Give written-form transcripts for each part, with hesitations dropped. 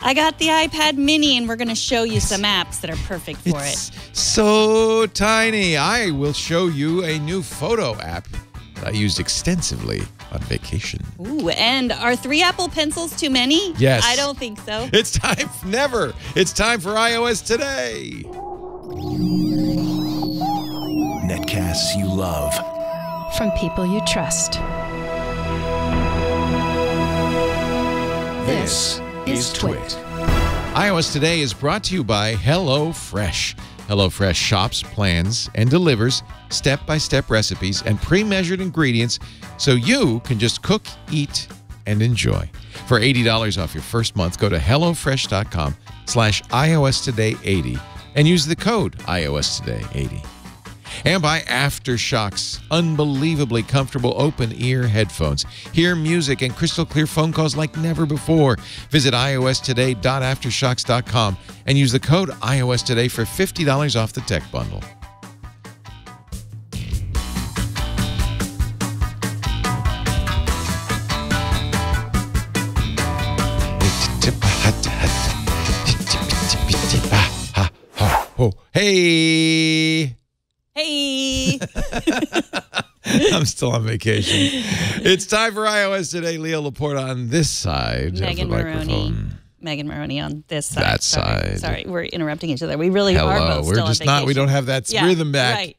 I got the iPad mini, and we're going to show you some apps that are perfect for It's it. so tiny. I will show you a new photo app that I used extensively on vacation. Ooh, and are 3 Apple Pencils too many? Yes. I don't think so. It's time, never. It's time for iOS Today. Netcasts you love. From people you trust. This is Twit. iOS Today is brought to you by HelloFresh. HelloFresh shops, plans, and delivers step-by-step recipes and pre-measured ingredients so you can just cook, eat, and enjoy. For $80 off your first month, go to HelloFresh.com/iOSToday80 and use the code iOSToday80. And by Aftershok's unbelievably comfortable open-ear headphones. Hear music and crystal-clear phone calls like never before. Visit iostoday.aftershoks.com and use the code iOSToday for $50 off the tech bundle. Hey! Hey! I'm still on vacation. It's time for iOS Today. Leo Laporte on this side Megan of the Maroney. microphone. Megan Maroney on this side. That side. Sorry, we're interrupting each other. We really are Hello. both We're still just on vacation. not. We don't have that rhythm back. Right.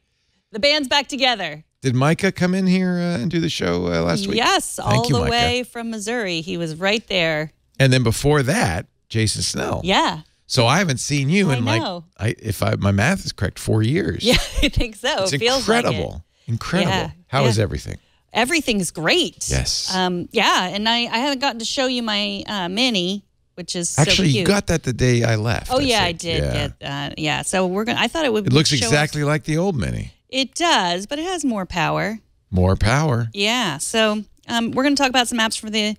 The band's back together. Did Micah come in here and do the show last week? Yes, Thank all you, the Micah. way from Missouri. He was right there. And then before that, Jason Snell. Yeah. So I haven't seen you in know. my math is correct, 4 years. Yeah, I think so. It's It feels like incredible. it. Incredible. Yeah, How is yeah. everything? Everything's great. Yes. Yeah, and I haven't gotten to show you my mini, which is Actually, so cute. you got that the day I left. Oh yeah, I think. did get that. Yeah, so we're gonna. I thought it would. It looks show us- exactly like the old Mini. It does, but it has more power. More power. Yeah. So we're gonna talk about some apps for the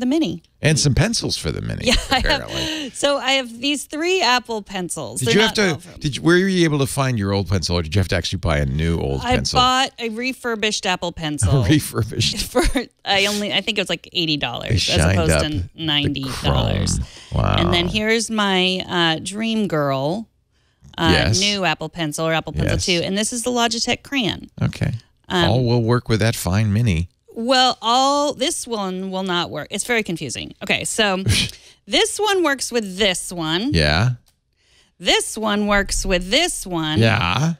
mini. And some pencils for the Mini, Yeah, apparently. So I have these 3 Apple Pencils. Did They're you have not- to? Were you able to find your old pencil, or did you have to actually buy a new old I pencil? bought a refurbished Apple Pencil. Refurbished. For I think it was like $80 They as shined opposed up to the $90. chrome. Wow. And then here's my Dream Girl Yes. new Apple Pencil or Apple Pencil Yes. 2, and this is the Logitech Crayon. Okay. All will work with that fine Mini. Well, this one will not work. It's very confusing. Okay, so this one works with this one. Yeah. This one works with this one. Yeah.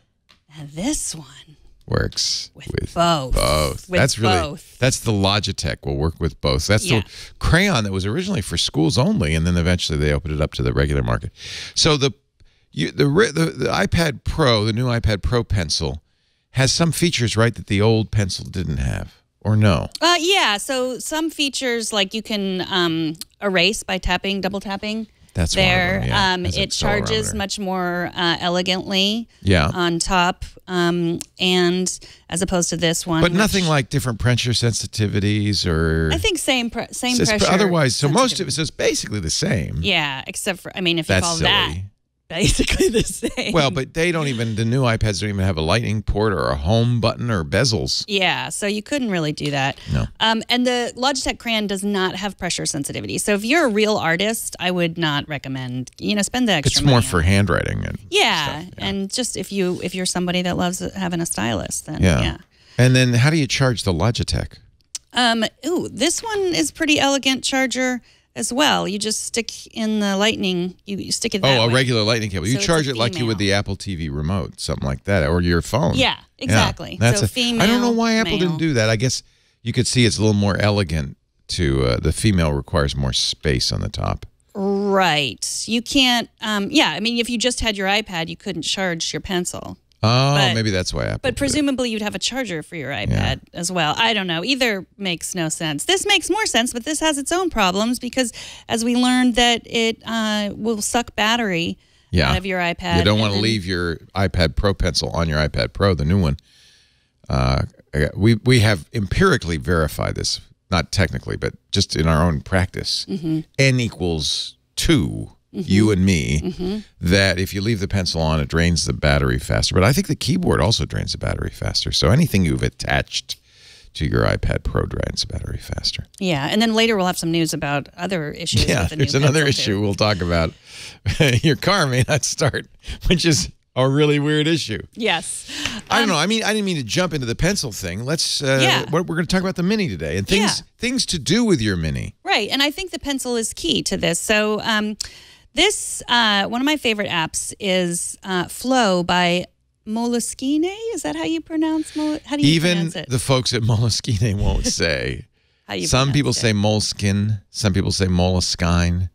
And this one Works with with both. both. With That's really both. that's the Logitech will work with both. That's Yeah. the Crayon that was originally for schools only, and then eventually they opened it up to the regular market. So the iPad Pro, the new iPad Pro pencil, has some features, right, that the old pencil didn't have, or no? Yeah, so some features like you can erase by double tapping. That's one of there. them, yeah. Has It charges accelerometer. much more elegantly Yeah. on top, and as opposed to this one. But which nothing like different pressure sensitivities or. I think same It's pressure. otherwise, so most of sensitivity. it, so it's basically the same. Yeah, except for, I mean, if you That's call silly. that basically the same. Well, but they don't even, the new iPads don't even have a lightning port or a home button or bezels. Yeah, so you couldn't really do that. No. And the Logitech Crayon does not have pressure sensitivity. So if you're a real artist, I would not recommend, spend the extra It's money more on for it. handwriting and Yeah, stuff, and just if you're somebody that loves having a stylus, then yeah. yeah. And then how do you charge the Logitech? This one is pretty elegant charger as well. You just stick in the lightning. You stick it that Oh, a way. regular lightning cable. So You it's charge a it like you would female. the Apple TV remote, something like that, or your phone. Yeah, exactly. That's So I don't know why female, Apple male. didn't do that. I guess you could see it's a little more elegant to the female requires more space on the top. Right. You can't. Yeah. I mean, if you just had your iPad, you couldn't charge your pencil. Oh, But- maybe that's why Apple But did it. presumably you'd have a charger for your iPad as well. I don't know. Either makes no sense. This makes more sense, but this has its own problems because as we learned that it will suck battery out of your iPad. You don't want and to then- leave your iPad Pro pencil on your iPad Pro, the new one. We have empirically verified this, not technically, but just in our own practice. Mm-hmm. N equals 2, you and me, that if you leave the pencil on, it drains the battery faster. But I think the keyboard also drains the battery faster. So anything you've attached to your iPad Pro drains battery faster. Yeah, and then later we'll have some news about other issues. Yeah, with the there's new another pencil, issue too. we'll talk about. Your car may not start, which is a really weird issue. Yes. I don't know. I didn't mean to jump into the pencil thing. Let's. Yeah. We're going to talk about the Mini today and things to do with your Mini. Right, and I think the pencil is key to this. So this one of my favorite apps is Flow by Moleskine. Is that how you pronounce How do you pronounce it? Even the folks at Moleskine won't say. How you Some pronounce people it. say Moleskine. Some people say Moleskine.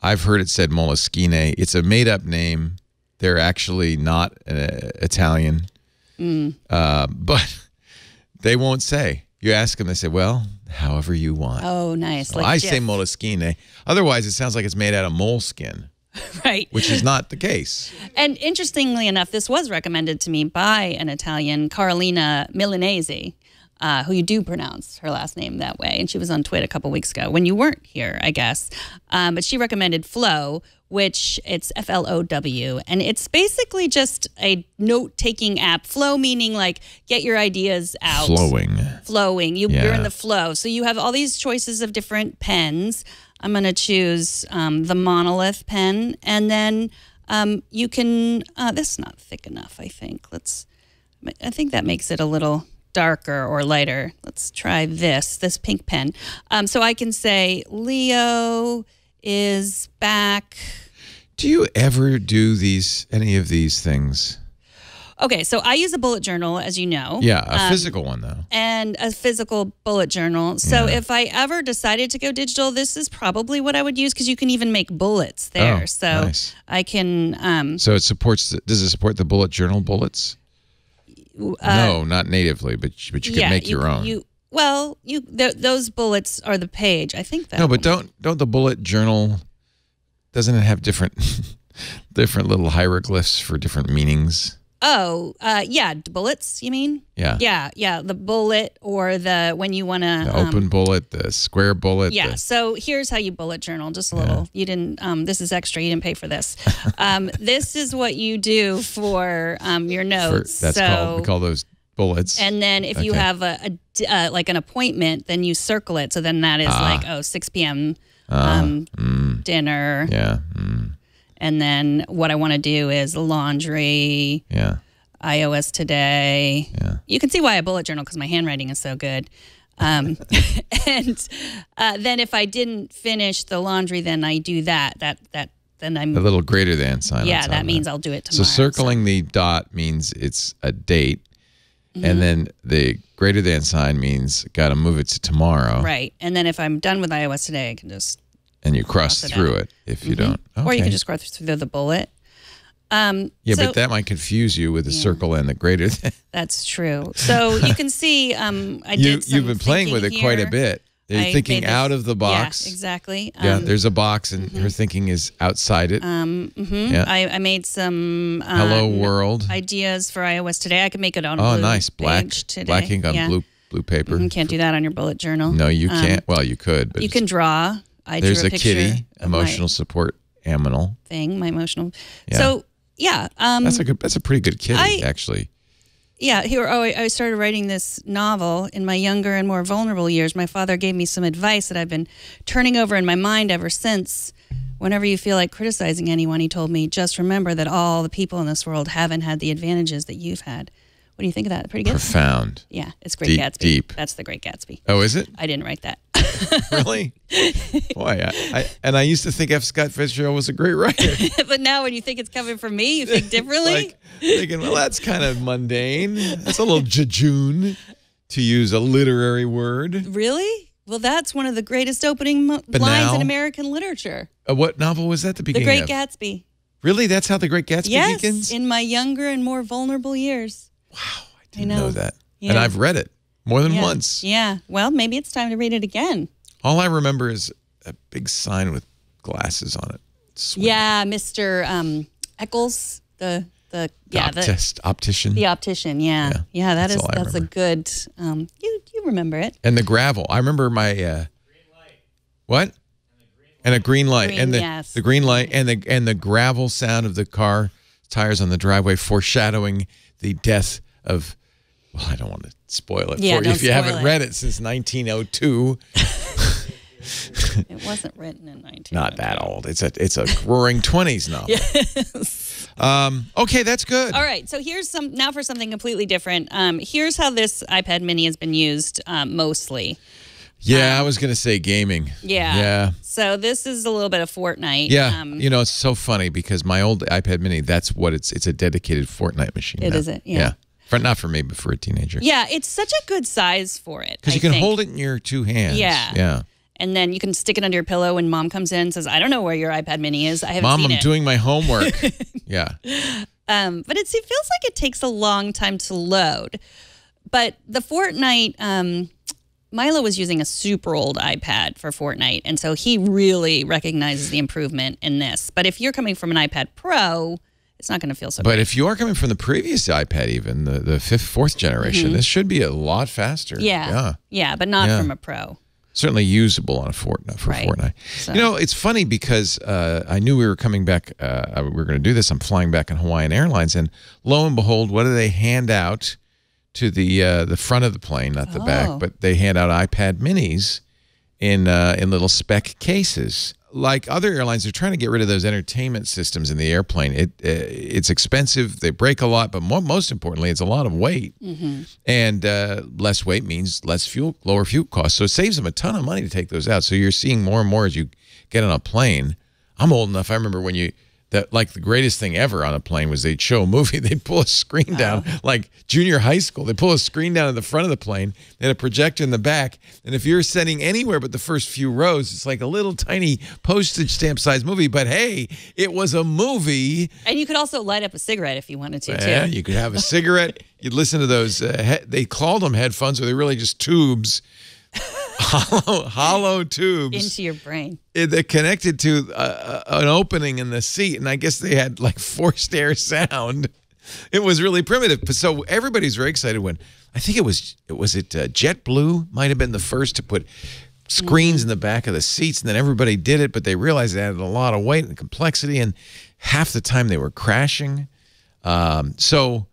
I've heard it said Moleskine. It's a made-up name. They're actually not Italian. But they won't say. You ask them, they say, well, however you want. Oh, nice. Well, Like I Jif. say Moleskine. Otherwise, it sounds like it's made out of moleskin, Right. which is not the case. And interestingly enough, this was recommended to me by an Italian, Carolina Milanese, who you do pronounce her last name that way. And she was on Twit a couple weeks ago when you weren't here, I guess. But she recommended Flow, which it's Flow. And it's basically just a note-taking app. Flow meaning like get your ideas out. Flowing. You're in the flow. So you have all these choices of different pens. I'm going to choose the Monolith pen. And then you can, this is not thick enough, I think. I think that makes it a little darker or lighter. Let's try this pink pen. So I can say, Leo is back. Do you ever do any of these things? Okay, so I use a bullet journal, as you know. Yeah, a physical one, though. And a physical bullet journal. So if I ever decided to go digital, this is probably what I would use because you can even make bullets there. Oh, so nice. I can. So it supports. Does it support the bullet journal bullets? No, not natively, but you can make your own. Those bullets are the page. I think that. No, but don't the bullet journal? Doesn't it have different little hieroglyphs for different meanings? Oh, bullets, you mean? Yeah. Yeah, the bullet or when you want to... The open bullet, the square bullet. Yeah, so here's how you bullet journal, just a little. You didn't, this is extra, you didn't pay for this. This is what you do for your notes. We call those bullets. And then if you have like an appointment, then you circle it. So then that is 6 p.m. Dinner. Yeah. And then what I want to do is laundry. Yeah. iOS today. Yeah. You can see why I bullet journal because my handwriting is so good. And then if I didn't finish the laundry, then I do that. Then I'm a little greater than sign. Yeah, that means I'll do it tomorrow. So circling the dot means it's a date, and then the greater than sign means got to move it to tomorrow. Right, and then if I'm done with iOS today, I can just and you cross through it if you don't. Okay. Or you can just cross through the bullet. But that might confuse you with the circle and the greater than. That's true. So you can see, you've been playing with it quite a bit. You're thinking out of the box. Yeah, exactly. There's a box, and her thinking is outside it. Yeah. I made some Hello World ideas for iOS today. I could make it on blue nice black page today. Black ink on blue paper. You can't do that on your bullet journal. No, you can't. Well, you could, but you can draw. There's a kitty, emotional support aminal thing. My emotional. Yeah. So yeah, that's a pretty good kitty, actually. Yeah, I started writing this novel in my younger and more vulnerable years. My father gave me some advice that I've been turning over in my mind ever since. Whenever you feel like criticizing anyone, he told me, just remember that all the people in this world haven't had the advantages that you've had. What do you think of that? Pretty good? Profound. Yeah, it's Great Gatsby. Deep. That's the Great Gatsby. Oh, is it? I didn't write that. Really? Boy, I used to think F. Scott Fitzgerald was a great writer. But now when you think it's coming from me, you think differently? Thinking, well, that's kind of mundane. That's a little jejune, to use a literary word. Really? Well, that's one of the greatest opening lines in American literature. What novel was that? The beginning The Great Gatsby. Really? That's how The Great Gatsby begins? Yes, in my younger and more vulnerable years. Wow, I didn't know that. Yeah. And I've read it more than once. Yeah. Well, maybe it's time to read it again. All I remember is a big sign with glasses on it. Swing. Yeah, Mr. Eccles, the optician. The optician, yeah. That's a good. You remember it. And the gravel. I remember my green light. What? And a green light, the green light, and the gravel sound of the car tires on the driveway, foreshadowing the death of Well, I don't want to spoil it Yeah, for you don't if you spoil haven't it. read it since 1902. It wasn't written in 19. Not that old. It's a roaring 20s novel. Yes. Okay, that's good. All right, so here's now for something completely different. Here's how this iPad Mini has been used mostly. Yeah, I was going to say gaming. Yeah. Yeah. So this is a little bit of Fortnite. Yeah. It's so funny because my old iPad Mini, that's what it's a dedicated Fortnite machine. It now. is it? Yeah. Not for me, but for a teenager. Yeah, it's such a good size for it. Because you can hold it in your two hands. Yeah. Yeah. And then you can stick it under your pillow when mom comes in and says, I don't know where your iPad Mini is. I haven't Mom, seen I'm it. doing my homework. Yeah. But it feels like it takes a long time to load. But the Fortnite, Milo was using a super old iPad for Fortnite, and so he really recognizes the improvement in this. But if you're coming from an iPad Pro, it's not going to feel so But great. if you're coming from the previous iPad, even the fourth generation, this should be a lot faster. Yeah, but not from a Pro. Certainly usable on a Fortnite. So. It's funny because I knew we were coming back. We were going to do this. I'm flying back on Hawaiian Airlines, and lo and behold, what do they hand out to the front of the plane, not the back, but they hand out iPad Minis in little spec cases. Like other airlines, they're trying to get rid of those entertainment systems in the airplane. It's expensive. They break a lot, but most importantly, it's a lot of weight. And less weight means less fuel, lower fuel costs. So it saves them a ton of money to take those out. So you're seeing more and more as you get on a plane. I'm old enough. I remember when the greatest thing ever on a plane was they'd show a movie. They'd pull a screen down, like junior high school. They pull a screen down in the front of the plane. They had a projector in the back. And if you're sitting anywhere but the first few rows, it's like a little tiny postage stamp size movie. But hey, it was a movie. And you could also light up a cigarette if you wanted to, too. Yeah, you could have a cigarette. You'd listen to those. They called them headphones, but they're really just tubes. Hollow tubes into your brain. They're connected to an opening in the seat, and I guess they had like forced air sound. It was really primitive. So everybody's very excited when I think it was JetBlue might have been the first to put screens in the back of the seats, and then everybody did it, but they realized it added a lot of weight and complexity, and half the time they were crashing. So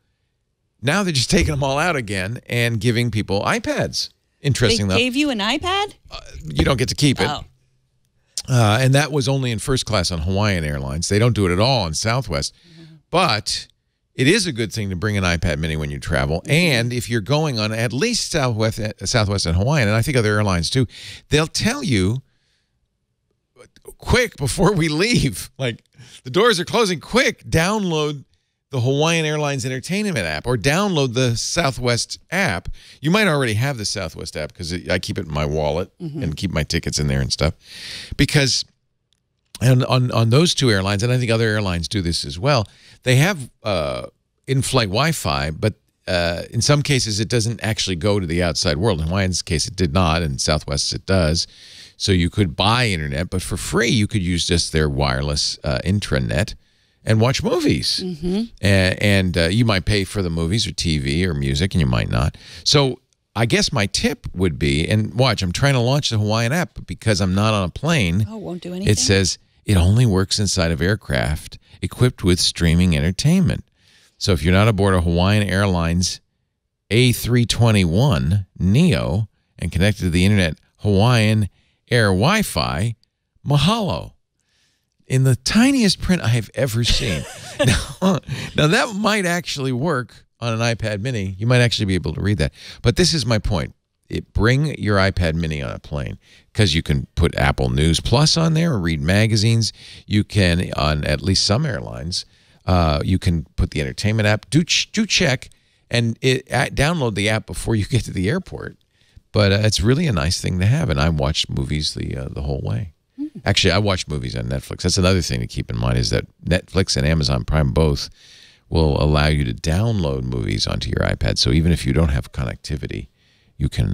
now they're just taking them all out again and giving people iPads. Interesting, They though. gave you an iPad? You don't get to keep it. Oh. And that was only in first class on Hawaiian Airlines. They don't do it at all on Southwest. But it is a good thing to bring an iPad Mini when you travel. And if you're going on at least Southwest and Hawaiian, and I think other airlines too, they'll tell you, quick, before we leave, like the doors are closing, quick, download the Hawaiian Airlines Entertainment app or download the Southwest app. You might already have the Southwest app because I keep it in my wallet and keep my tickets in there and stuff. Because on those two airlines, and I think other airlines do this as well, they have in-flight Wi-Fi, but in some cases it doesn't actually go to the outside world. In Hawaiian's case, it did not, and Southwest it does. So you could buy internet, but for free you could use just their wireless intranet and watch movies. And you might pay for the movies or TV or music, and you might not. So I guess my tip would be, and watch, I'm trying to launch the Hawaiian app, but because I'm not on a plane, Oh, won't do anything? it says it only works inside of aircraft equipped with streaming entertainment. So if you're not aboard a Hawaiian Airlines A321 Neo and connected to the internet Hawaiian Air Wi-Fi, mahalo. In the tiniest print I have ever seen. Now, that might actually work on an iPad Mini. You might actually be able to read that. But this is my point. Bring your iPad Mini on a plane because you can put Apple News Plus on there or read magazines. You can, on at least some airlines, you can put the entertainment app. Do check and download the app before you get to the airport. But it's really a nice thing to have. And I watched movies the whole way. Actually, I watch movies on Netflix. That's another thing to keep in mind is that Netflix and Amazon Prime both will allow you to download movies onto your iPad. So even if you don't have connectivity, you can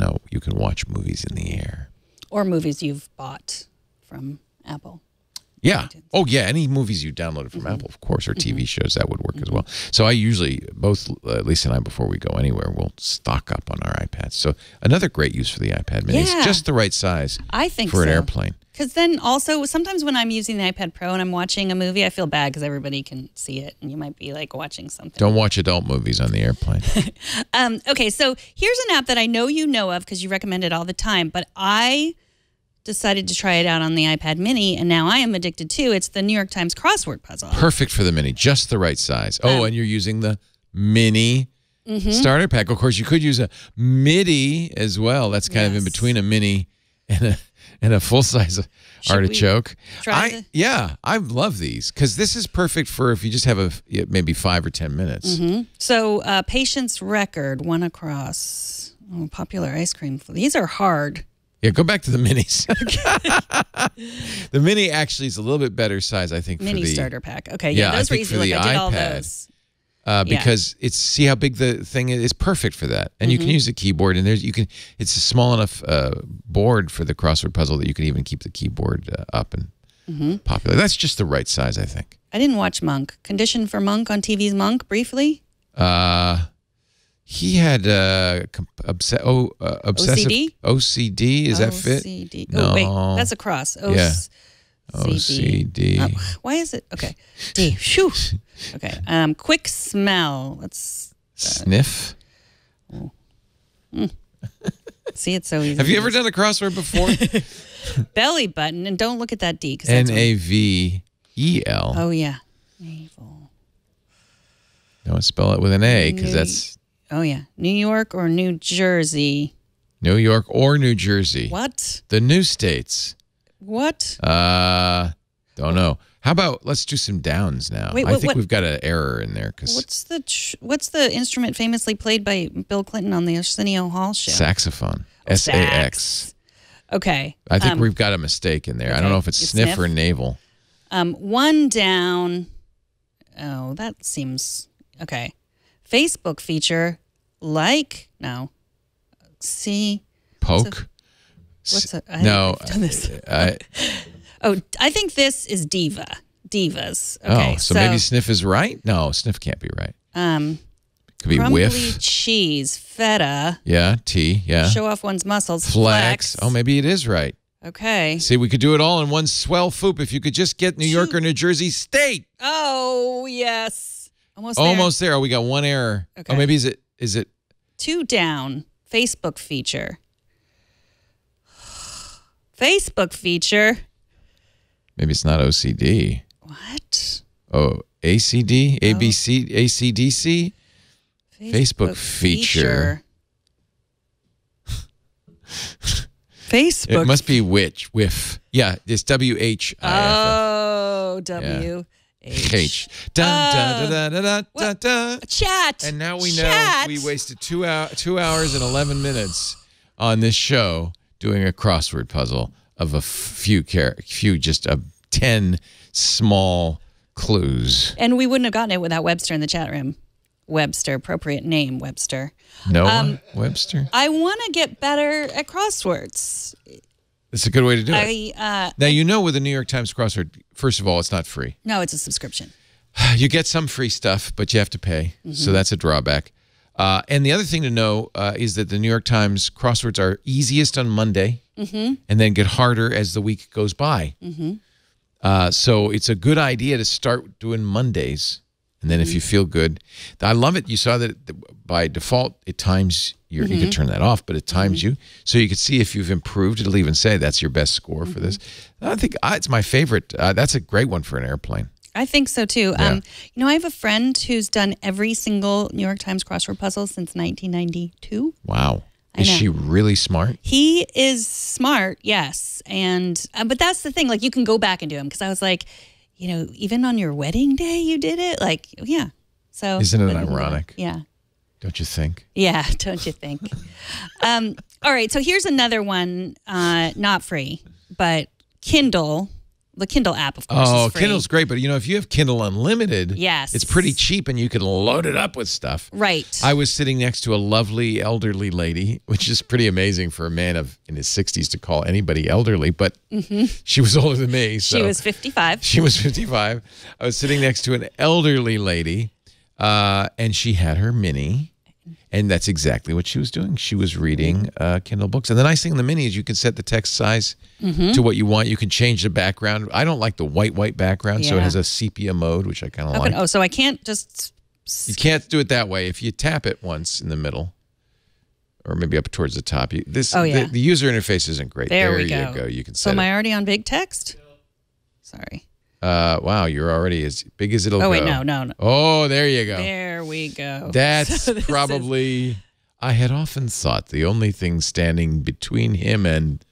watch movies in the air. Or movies you've bought from Apple. Yeah. Oh, yeah. Any movies you downloaded from Apple, of course, or TV shows, that would work as well. So I usually, both Lisa and I, before we go anywhere, we'll stock up on our iPads. So another great use for the iPad Mini. It's just the right size I think for an airplane. Because then also, sometimes when I'm using the iPad Pro and I'm watching a movie, I feel bad because everybody can see it. And you might be like watching something. Don't watch adult movies on the airplane. Okay, so here's an app that I know you know of because you recommend it all the time, but I decided to try it out on the iPad Mini, and now I am addicted to. It's the New York Times crossword puzzle. Perfect for the Mini, just the right size. Oh, and you're using the Mini starter pack. Of course, you could use a MIDI as well. That's kind of in between a Mini and a full-size artichoke. Yeah, I love these because this is perfect for if you just have maybe 5 or 10 minutes. So, Patience Record, one across. Oh, popular ice cream. These are hard. Yeah, go back to the Minis. The Mini actually is a little bit better size, I think, Mini for the starter pack. Okay, yeah, those were easy. Like I did all those. Because see how big the thing is. It's perfect for that, and you can use a keyboard. And it's a small enough board for the crossword puzzle that you can even keep the keyboard up and popular. That's just the right size, I think. I didn't watch Monk. Condition for Monk on TV's Monk briefly. He had obsessive OCD. Is that fit? OCD. No. Oh, wait, that's a cross. OCD. Why is it? Okay. D. Shoo. Okay. Quick smell. Let's sniff. See, it's so easy. Have you ever done a crossword before? Belly button, and don't look at that D. NAVEL. Oh yeah. Navel. Don't spell it with an A because that's. Oh yeah. New York or New Jersey. New York or New Jersey. What? The new states. What? Don't know. How about let's do some downs now? Wait, I think we've got an error in there because what's the instrument famously played by Bill Clinton on the Arsenio Hall show? Saxophone. SAX. Okay. I think we've got a mistake in there. Okay. I don't know if it's sniff or navel. One down. Oh, that seems okay. Facebook feature see poke. What's a, I no? I've done this. I think this is divas. Okay, so maybe sniff is right. No, sniff can't be right. Could be crumbly whiff. Cheese, feta. Yeah, T. Yeah. Show off one's muscles. Flex. Oh, maybe it is right. Okay. See, we could do it all in one swell foop if you could just get New York or New Jersey State. Oh yes. Almost there. Oh, we got one error. Okay. Oh, maybe is it 2 down? Facebook feature. Facebook feature. Maybe it's not OCD. What? Oh, ACD, ABC, ACDC. Facebook feature. Facebook. It must be whiff. Yeah, it's WHIF. Oh, W. H. Dun, dun, dun, dun, dun, dun. Chat. And now we know we wasted 2 hours and 11 minutes on this show doing a crossword puzzle of a few 10 small clues. And we wouldn't have gotten it without Webster in the chat room. Webster, appropriate name, Webster. No, Webster. I want to get better at crosswords. It's a good way to do it. Now, with the New York Times crossword, first of all, it's not free. No, it's a subscription. You get some free stuff, but you have to pay. So that's a drawback. And the other thing to know is that the New York Times crosswords are easiest on Monday and then get harder as the week goes by. So it's a good idea to start doing Mondays. And then if you feel good, I love it. You saw that by default, it times you could turn that off, but it times you. So you could see if you've improved. It'll even say that's your best score for this. I think it's my favorite. That's a great one for an airplane. I think so too. Yeah. I have a friend who's done every single New York Times crossword puzzle since 1992. Wow. Is she really smart? He is smart, yes. And but that's the thing. Like, you can go back and do them because I was like, even on your wedding day, you did it. Like, yeah. So isn't it ironic? Yeah. Don't you think? Yeah, don't you think? All right, so here's another one, not free, but Kindle, The Kindle app, of course, is free. Kindle's great, but if you have Kindle Unlimited, yes, it's pretty cheap and you can load it up with stuff. Right. I was sitting next to a lovely elderly lady, which is pretty amazing for a man in his 60s to call anybody elderly, but she was older than me. So she was 55. She was 55. I was sitting next to an elderly lady, and she had her Mini. And that's exactly what she was doing. She was reading Kindle books. And the nice thing in the Mini is you can set the text size to what you want. You can change the background. I don't like the white background, so it has a sepia mode, which I kind of like. So I can't just... You can't do it that way. If you tap it once in the middle, or maybe up towards the top, the user interface isn't great. There you go. You can set am I already on big text? Sorry. Wow, you're already as big as it'll go. Oh, wait, no. Oh, there you go. There we go. That's probably... I had often thought the only thing standing between him and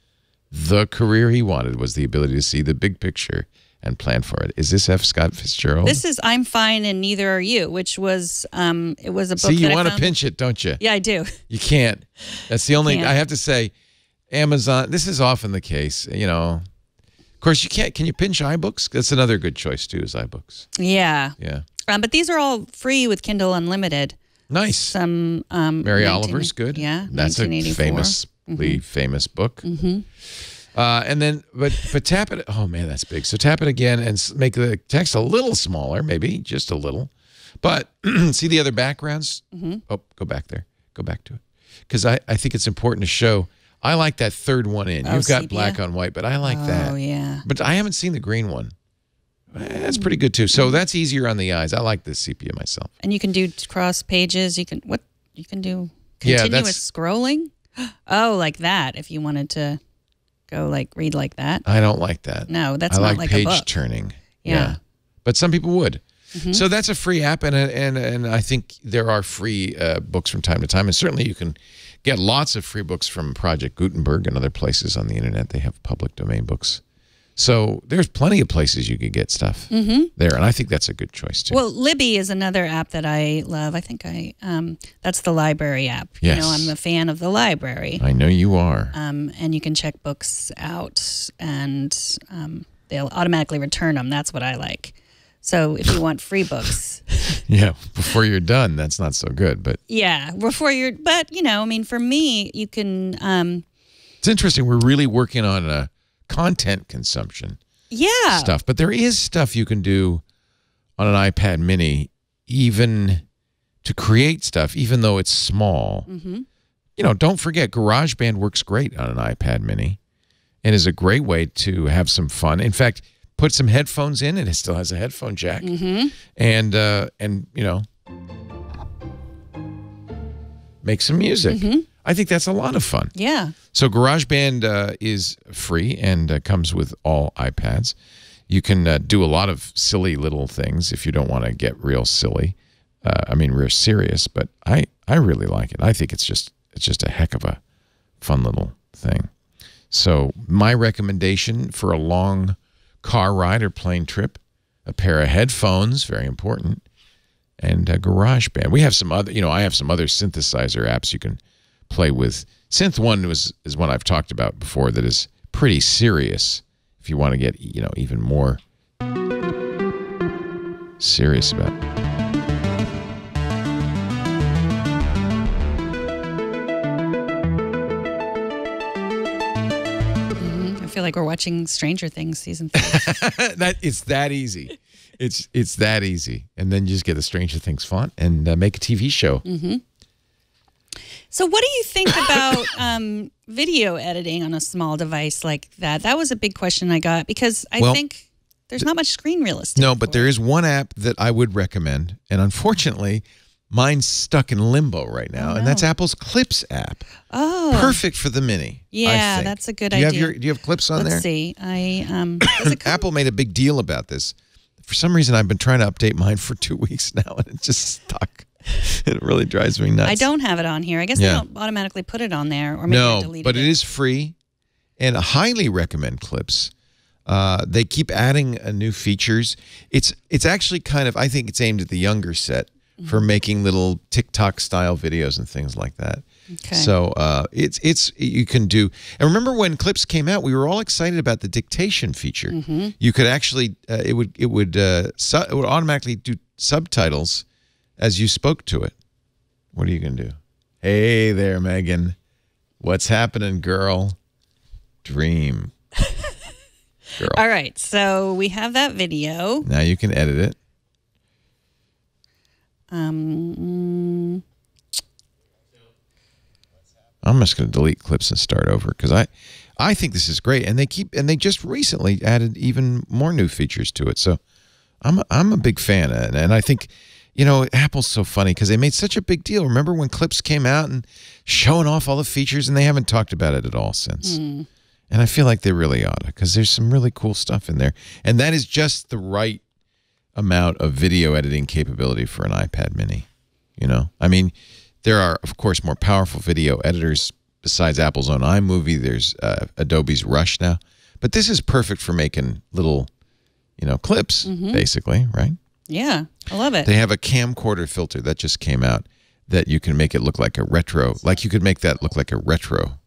the career he wanted was the ability to see the big picture and plan for it. Is this F. Scott Fitzgerald? This is I'm Fine and Neither Are You, which was, it was a book See, you want to pinch it, don't you? Yeah, I do. You can't. That's the only... I have to say, Amazon, this is often the case, Of course, you can't. Can you pinch iBooks? That's another good choice too. Is iBooks? Yeah. Yeah. But these are all free with Kindle Unlimited. Nice. Some Mary Oliver's good. Yeah. That's a famously famous book. And then, but tap it. Oh man, that's big. So tap it again and make the text a little smaller, maybe just a little. But see the other backgrounds. Oh, go back there. Go back to it, because I think it's important to show. I like that third one in. You've got black on white, but I like that. Oh, yeah. But I haven't seen the green one. That's pretty good, too. So that's easier on the eyes. I like this sepia myself. And you can do cross pages. You can do continuous scrolling. Oh, like that, if you wanted to go, read like that. I don't like that. No, that's not like a book. page turning. Yeah. But some people would. So that's a free app, and I think there are free books from time to time. And certainly you can get lots of free books from Project Gutenberg and other places on the internet. They have public domain books. So there's plenty of places you could get stuff there, and I think that's a good choice too. Well, Libby is another app that I love. I think that's the library app. Yes. I'm a fan of the library. I know you are. And you can check books out, and they'll automatically return them. That's what I like. So if you want free books. Yeah, before you're done, that's not so good. But yeah, but for me, you can. It's interesting. We're really working on content consumption stuff. But there is stuff you can do on an iPad mini, even to create stuff, even though it's small. Don't forget, GarageBand works great on an iPad mini and is a great way to have some fun. In fact, put some headphones in, and it still has a headphone jack. And make some music. I think that's a lot of fun. Yeah. So GarageBand is free and comes with all iPads. You can do a lot of silly little things if you don't want to get real silly. Real serious, but I really like it. I think it's just a heck of a fun little thing. So my recommendation for a long car ride or plane trip, a pair of headphones, very important, and a GarageBand. We have some other, I have some other synthesizer apps you can play with. Synth One is one I've talked about before that is pretty serious if you want to get, even more serious about it. I feel like we're watching Stranger Things season 3. It's that easy. It's that easy. And then you just get the Stranger Things font and make a TV show. So what do you think about video editing on a small device like that? That was a big question I got because I think there's not much screen real estate. No, but there is one app that I would recommend. And unfortunately, mine's stuck in limbo right now. And that's Apple's Clips app. Oh. Perfect for the Mini. Yeah, that's a good idea. Do you have Clips on there? Let's see. Apple made a big deal about this. For some reason, I've been trying to update mine for 2 weeks now, and it's just stuck. It really drives me nuts. I don't have it on here. I guess they don't automatically put it on there, or maybe I deleted it. But it is free, and I highly recommend Clips. They keep adding new features. It's actually kind of, I think it's aimed at the younger set for making little TikTok-style videos and things like that. Okay. So it's you can do. And remember when Clips came out, we were all excited about the dictation feature. You could actually it would automatically do subtitles as you spoke to it. What are you gonna do? Hey there, Megan. What's happening, girl? Dream. Girl. All right, so we have that video. Now you can edit it. Um, I'm just going to delete Clips and start over because I think this is great, and they just recently added even more new features to it. So I'm a big fan of it, and I think Apple's so funny because they made such a big deal. Remember when Clips came out and showing off all the features, and they haven't talked about it at all since. And I feel like they really ought to because there's some really cool stuff in there, and that is just the right amount of video editing capability for an iPad mini. I mean, there are, of course, more powerful video editors besides Apple's own iMovie. There's Adobe's Rush now. But this is perfect for making little, clips, basically, right? Yeah, I love it. They have a camcorder filter that just came out that you can make it look like a retro. Like you could make that look like a retro.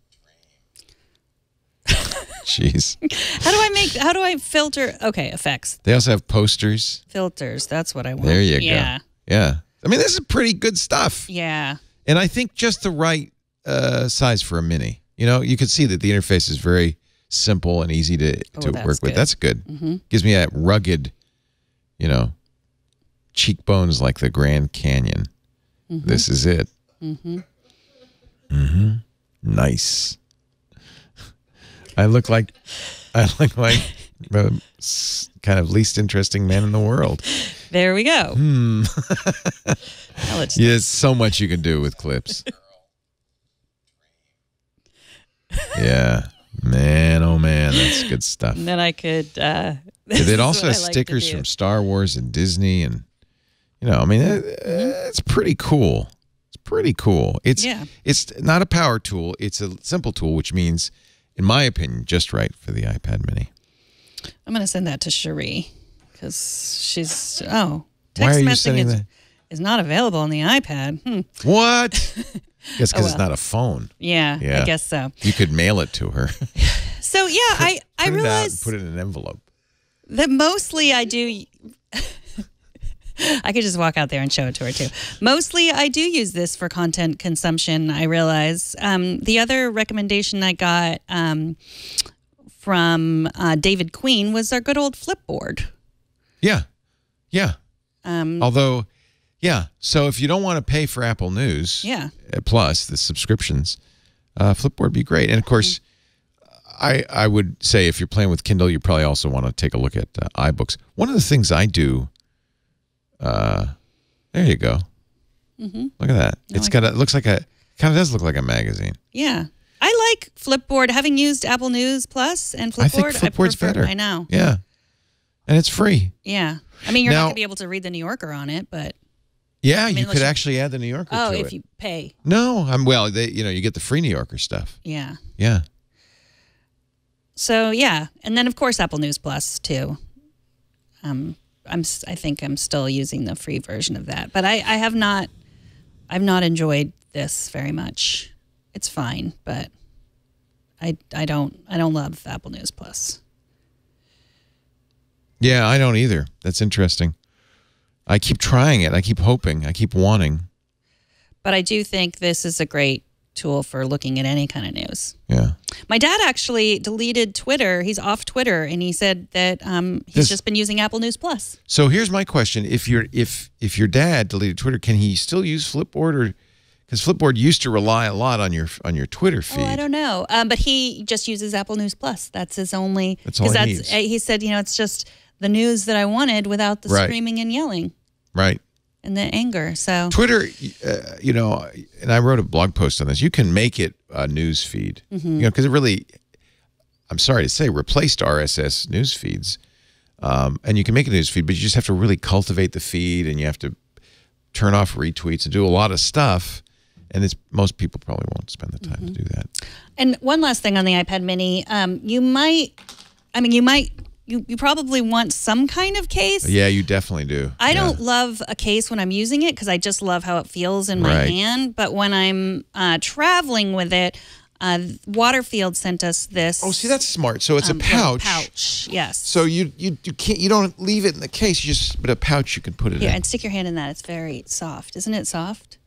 Jeez. How do I filter? Okay, effects. They also have posters. Filters. That's what I want. There you go. Yeah. Yeah. I mean, this is pretty good stuff. Yeah. And I think just the right size for a mini. You could see that the interface is very simple and easy to work with. That's good. Gives me that rugged, cheekbones like the Grand Canyon. This is it. Nice. I look like the kind of least interesting man in the world. There we go. There's so much you can do with Clips. Yeah. Man, oh man, that's good stuff. And then I could... It also has stickers from Star Wars and Disney, and, it's pretty cool. It's pretty cool. It's not a power tool. It's a simple tool, which means, in my opinion, just right for the iPad mini. I'm going to send that to Cherie because she's... Why are you sending that? Is not available on the iPad. What? Yes, because it's not a phone. Yeah, I guess so. You could mail it to her. So, yeah, I realize... Put it in an envelope. That mostly I do... I could just walk out there and show it to her, too. Mostly I do use this for content consumption, I realize. The other recommendation I got from David Queen was our good old Flipboard. Yeah. Yeah. Although... Yeah, so if you don't want to pay for Apple News Plus, the subscriptions, Flipboard would be great. And, of course, I would say if you're playing with Kindle, you probably also want to take a look at iBooks. One of the things I do, there you go. Look at that. It looks like kind of does look like a magazine. Yeah. I like Flipboard. Having used Apple News Plus and Flipboard, I think Flipboard's better. I know. Yeah. And it's free. Yeah. I mean, you're not going to be able to read The New Yorker on it, but... Yeah, you could actually add the New Yorker to it. Oh, if you pay. No, you get the free New Yorker stuff. Yeah. Yeah. So, yeah. And then, of course, Apple News Plus, too. I think I'm still using the free version of that. But I've not enjoyed this very much. It's fine, but I don't love Apple News Plus. Yeah, I don't either. That's interesting. I keep trying it. I keep hoping. I keep wanting. But I do think this is a great tool for looking at any kind of news. Yeah. My dad actually deleted Twitter. He's off Twitter, and he said that he's just been using Apple News Plus. So here's my question: if your dad deleted Twitter, can he still use Flipboard, or because Flipboard used to rely a lot on your Twitter feed? Oh, I don't know. But he just uses Apple News Plus. That's his only. That's all he needs. He said, it's just the news that I wanted without the screaming and yelling. Right. And the anger. So Twitter, and I wrote a blog post on this. You can make it a news feed, because it really, I'm sorry to say, replaced RSS news feeds. And you can make a news feed, but you just have to really cultivate the feed, and you have to turn off retweets and do a lot of stuff. And most people probably won't spend the time to do that. And one last thing on the iPad Mini, you might you probably want some kind of case. Yeah, you definitely do. I don't love a case when I'm using it because I just love how it feels in my hand. But when I'm traveling with it, Waterfield sent us this. Oh, see, that's smart. So it's a pouch. Pouch, yes. So you don't leave it in the case. You just put a pouch you can put it in. Yeah, and stick your hand in that. It's very soft. Isn't it soft?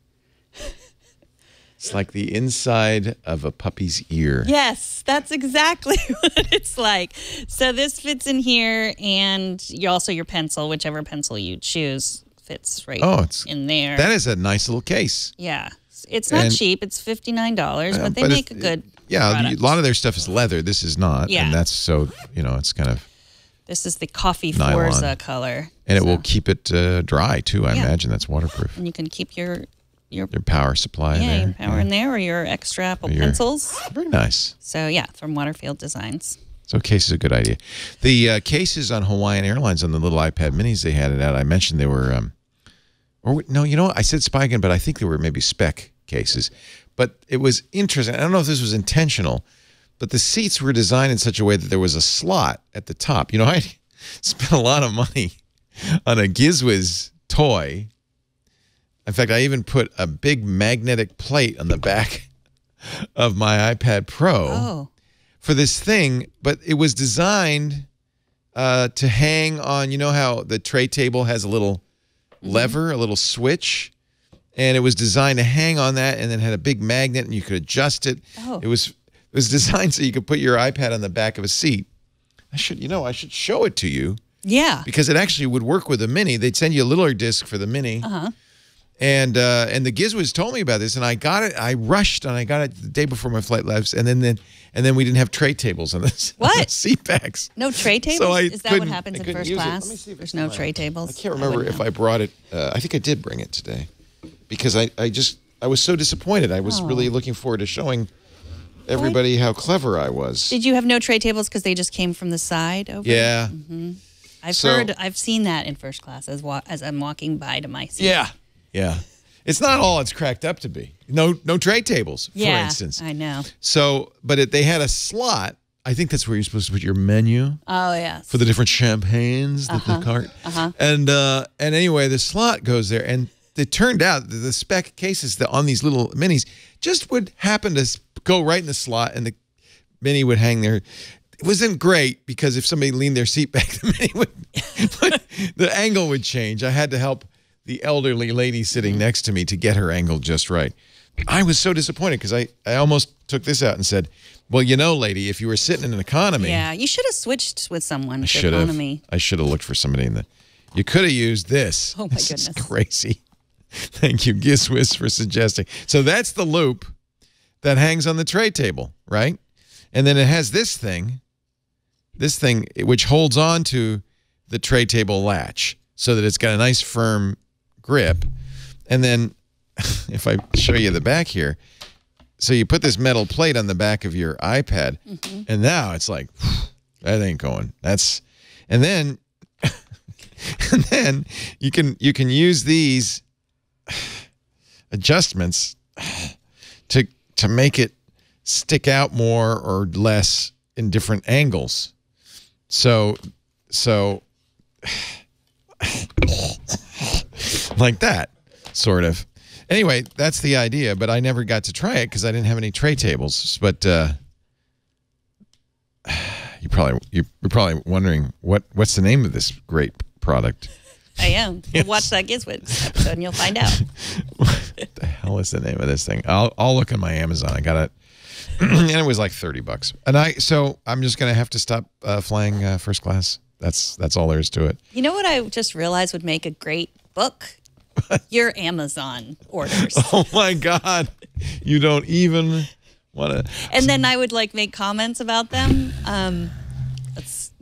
It's like the inside of a puppy's ear. Yes, that's exactly what it's like. So this fits in here, and your pencil, whichever pencil you choose, fits right in there. That is a nice little case. Yeah. It's not cheap. It's $59, but they make a good product. A lot of their stuff is leather. This is not. Yeah. And that's so, it's kind of This is the Coffee nylon. Forza color. And it will keep it dry, too. I imagine that's waterproof. And you can keep your power supply there. Your power in there, or your extra Apple pencils. Very nice. So, from Waterfield Designs. So case is a good idea. The cases on Hawaiian Airlines on the little iPad minis, they had it out. I mentioned they were, I said Spigen, but I think they were maybe spec cases. But it was interesting. I don't know if this was intentional, but the seats were designed in such a way that there was a slot at the top. I spent a lot of money on a GizWiz toy. In fact, I even put a big magnetic plate on the back of my iPad Pro for this thing, but it was designed to hang on, how the tray table has a little lever, a little switch, and it was designed to hang on that, and then had a big magnet, and you could adjust it. It was designed so you could put your iPad on the back of a seat. I should show it to you. Yeah. Because it actually would work with a Mini. They'd send you a littler disc for the Mini. And the GizWiz told me about this, and I got it. I rushed, and I got it the day before my flight left, and then we didn't have tray tables on this. What? Seat backs. No tray tables? So Is that what happens in first class? There's no tray tables? I can't remember if I brought it. I think I did bring it today, because I was so disappointed. I was really looking forward to showing everybody how clever I was. Did you have no tray tables because they just came from the side over? Yeah. I've seen that in first class as I'm walking by to my seat. Yeah. Yeah. It's not all it's cracked up to be. No tray tables, for instance. I know. So, but they had a slot. I think that's where you're supposed to put your menu. Oh, yes. For the different champagnes, the cart. And anyway, the slot goes there. And it turned out that the spec cases that on these little minis just would happen to go right in the slot, and the Mini would hang there. It wasn't great, because if somebody leaned their seat back, the Mini would, the angle would change. I had to help the elderly lady sitting next to me to get her angle just right. I was so disappointed, because I almost took this out and said, well, lady, if you were sitting in an economy. Yeah, you should have switched with someone for economy. I should have looked for somebody you could have used this. Oh, my goodness. This is crazy. Thank you, GizWiz, for suggesting. So that's the loop that hangs on the tray table, right? And then it has this thing which holds on to the tray table latch so that it's got a nice firm grip. And then if I show you the back here, so you put this metal plate on the back of your iPad, and now it's like, that ain't going. And then you can use these adjustments to make it stick out more or less in different angles. So like that, sort of. Anyway, that's the idea, but I never got to try it because I didn't have any tray tables. But you're probably wondering what's the name of this great product. I am. Yes. Watch that GizWiz episode and you'll find out. What the hell is the name of this thing? I'll look on my Amazon. I got it, and it was like $30. And so I'm just gonna have to stop flying first class. That's all there is to it. You know what I just realized would make a great book? Your Amazon orders. Oh my God! You don't even want to. And then I would make comments about them.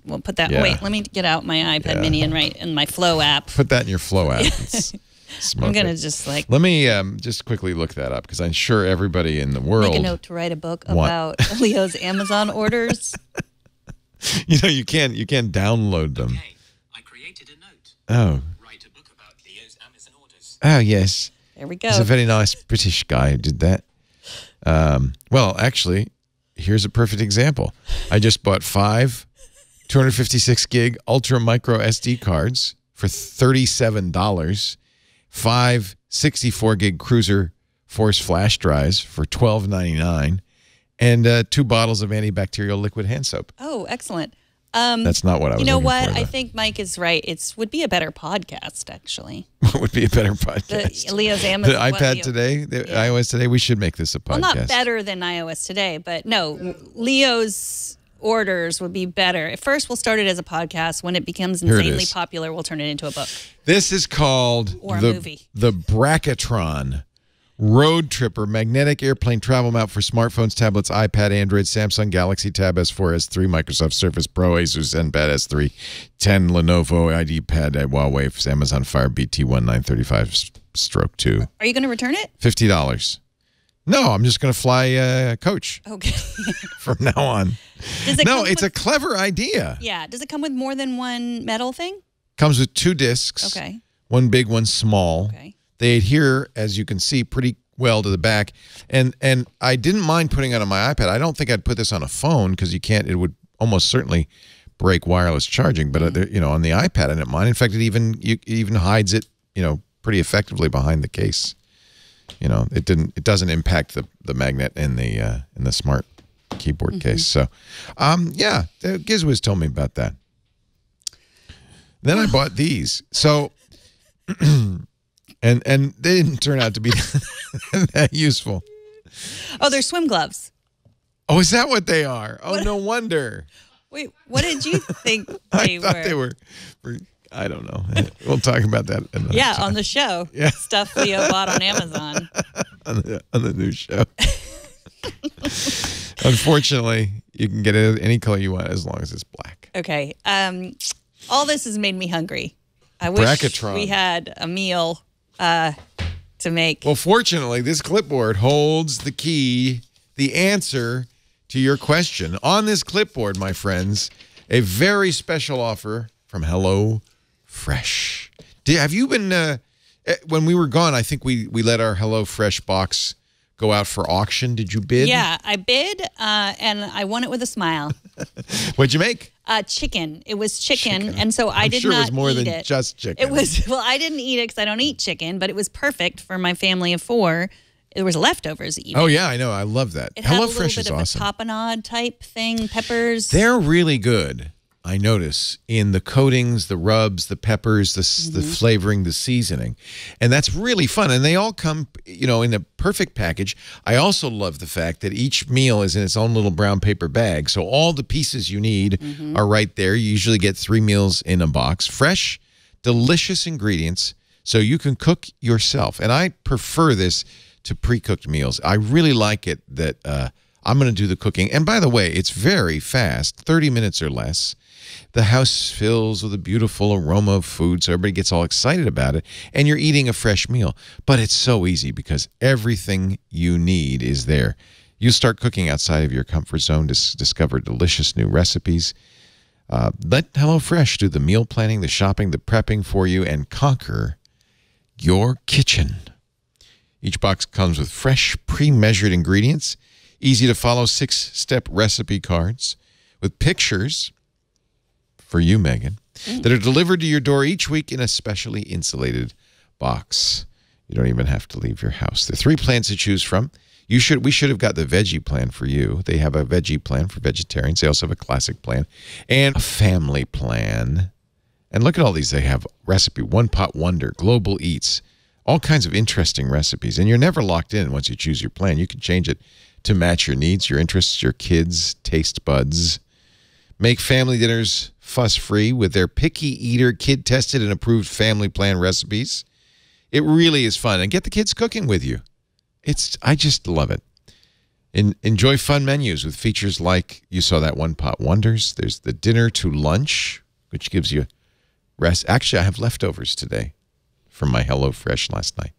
We'll put that. Yeah. Wait, let me get out my iPad Mini and write in my Flow app. Put that in your Flow app. I'm gonna just Let me just quickly look that up, because I'm sure everybody in the world. Make a note to write a book about Leo's Amazon orders. You can't download them. Okay, I created a note. Oh. Write a book about Leo's Amazon orders. Oh yes. There we go. He's a very nice British guy who did that. Well, actually, here's a perfect example. I just bought 5 256 gig ultra micro SD cards for $37. 5 64 gig Cruiser Force flash drives for $12.99. And 2 bottles of antibacterial liquid hand soap. Oh, excellent. That's not what I was You know looking what? for, I though. think Mike is right. It would be a better podcast, actually. What would be a better podcast? Leo's Amazon. The iPad Today, the iOS Today. We should make this a podcast. Well, not better than iOS Today, but no, Leo's orders would be better. At first, we'll start it as a podcast. When it becomes Here it insanely is. popular, we'll turn it into a book. This is called Or a movie. The Brackatron Road Tripper Magnetic Airplane Travel Mount for smartphones, tablets, iPad, Android, Samsung Galaxy Tab S4, S3, Microsoft Surface Pro, Asus ZenPad S3, 10 Lenovo IdeaPad, Huawei, Amazon Fire BT1935/2. Are you going to return it? $50. No, I'm just going to fly Coach Okay. from now on. Does it No, come it's with, a clever idea. Yeah. Does it come with more than one metal thing? Comes with 2 discs. Okay. One big, one small. Okay. They adhere, as you can see, pretty well to the back. And I didn't mind putting it on my iPad. I don't think I'd put this on a phone because you can't. It would almost certainly break wireless charging. But you know, on the iPad, I didn't mind. In fact, it even hides it, you know, pretty effectively behind the case. You know, it doesn't impact the magnet in the smart keyboard case. So, yeah, Gizwiz told me about that. Then I bought these. So. And they didn't turn out to be that useful. Oh, they're swim gloves. Oh, is that what they are? Oh, no wonder. Wait, what did you think I thought they were. I don't know. We'll talk about that another time. on the show. Yeah. Stuff Leo bought on Amazon. on the new show. Unfortunately, you can get it any color you want as long as it's black. Okay. All this has made me hungry. I wish Brackatron. we had a meal to make. Well, fortunately, this clipboard holds the key, the answer to your question. On this clipboard, my friends, a very special offer from Hello Fresh. Have you been, when we were gone, I think we let our Hello Fresh box go out for auction. Did you bid? Yeah, I bid, and I won it with a smile. What'd you make? Chicken. It was chicken, and so I I'm did sure not it was more eat than it. just chicken. It was, well, I didn't eat it because I don't eat chicken, but it was perfect for my family of 4. There was leftovers even. Oh, yeah, I know. I love that. It had Hello a little Fresh bit is of awesome. a tapenade type thing, peppers. They're really good, I notice, in the coatings, the rubs, the peppers, the flavoring, the seasoning. And that's really fun. And they all come, you know, in a perfect package. I also love the fact that each meal is in its own little brown paper bag. So all the pieces you need are right there. You usually get 3 meals in a box. Fresh, delicious ingredients so you can cook yourself. And I prefer this to pre-cooked meals. I really like it that I'm going to do the cooking. And by the way, it's very fast, 30 minutes or less. The house fills with a beautiful aroma of food, so everybody gets all excited about it, and you're eating a fresh meal. But it's so easy because everything you need is there. You start cooking outside of your comfort zone to discover delicious new recipes. Let HelloFresh do the meal planning, the shopping, the prepping for you, and conquer your kitchen. Each box comes with fresh, pre-measured ingredients, easy-to-follow 6-step recipe cards with pictures for you, Megan, that are delivered to your door each week in a specially insulated box. You don't even have to leave your house. There are 3 plans to choose from. We should have got the veggie plan for you. They have a veggie plan for vegetarians. They also have a classic plan and a family plan. And look at all these. They have recipe, One Pot Wonder, Global Eats, all kinds of interesting recipes. And you're never locked in once you choose your plan. You can change it to match your needs, your interests, your kids' taste buds. Make family dinners fuss-free with their picky eater, kid-tested and approved family plan recipes. It really is fun. And get the kids cooking with you. I just love it. Enjoy fun menus with features like, you saw that One Pot Wonders. There's the dinner to lunch, which gives you rest. Actually, I have leftovers today from my HelloFresh last night.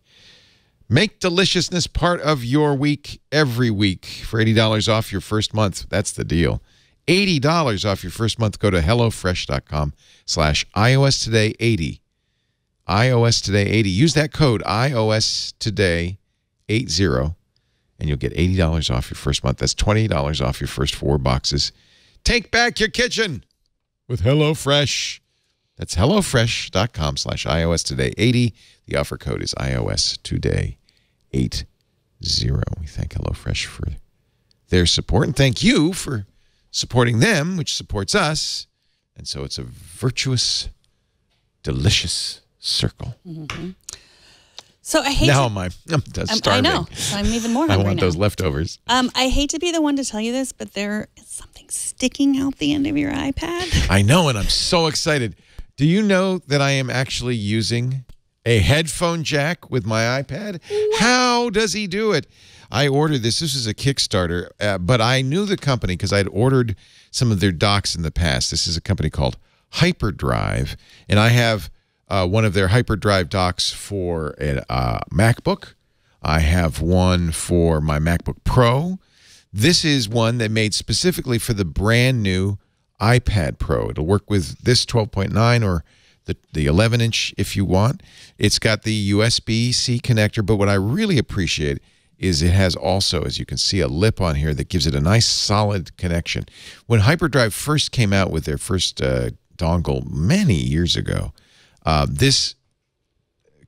Make deliciousness part of your week every week for $80 off your first month. That's the deal. $80 off your first month. Go to HelloFresh.com/iOS Today 80. iOS Today 80. Use that code iOS Today 80, and you'll get $80 off your first month. That's $20 off your first 4 boxes. Take back your kitchen with HelloFresh. That's HelloFresh.com/iOS Today 80. The offer code is iOS Today 80. We thank HelloFresh for their support, and thank you for supporting them, which supports us. And so it's a virtuous, delicious circle. Mm-hmm. So I hate now I'm starving. I know. So I'm even more hungry I want now. those leftovers. I hate to be the one to tell you this, but there is something sticking out the end of your iPad. I know, and I'm so excited. Do you know that I am actually using a headphone jack with my iPad? What? How does he do it? I ordered this. This is a Kickstarter, but I knew the company because I had ordered some of their docks in the past. This is a company called Hyperdrive, and I have one of their Hyperdrive docks for a MacBook. I have one for my MacBook Pro. This is one that made specifically for the brand new iPad Pro. It'll work with this 12.9 or the 11-inch if you want. It's got the USB-C connector, but what I really appreciate is it has also, as you can see, a lip on here that gives it a nice solid connection. When Hyperdrive first came out with their first dongle many years ago, this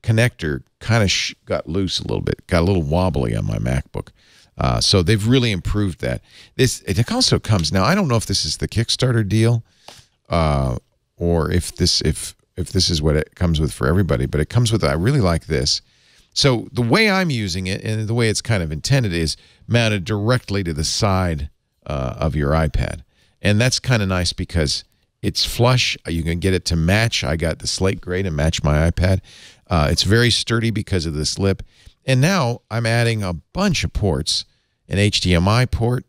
connector kind of got loose a little bit, got a little wobbly on my MacBook. So they've really improved that. It also comes now. I don't know if this is the Kickstarter deal, or if this is what it comes with for everybody. But it comes with. I really like this. So the way I'm using it and the way it's kind of intended is mounted directly to the side of your iPad, and that's kind of nice because it's flush. You can get it to match. I got the slate gray to match my iPad. It's very sturdy because of this lip. And now I'm adding a bunch of ports, an HDMI port.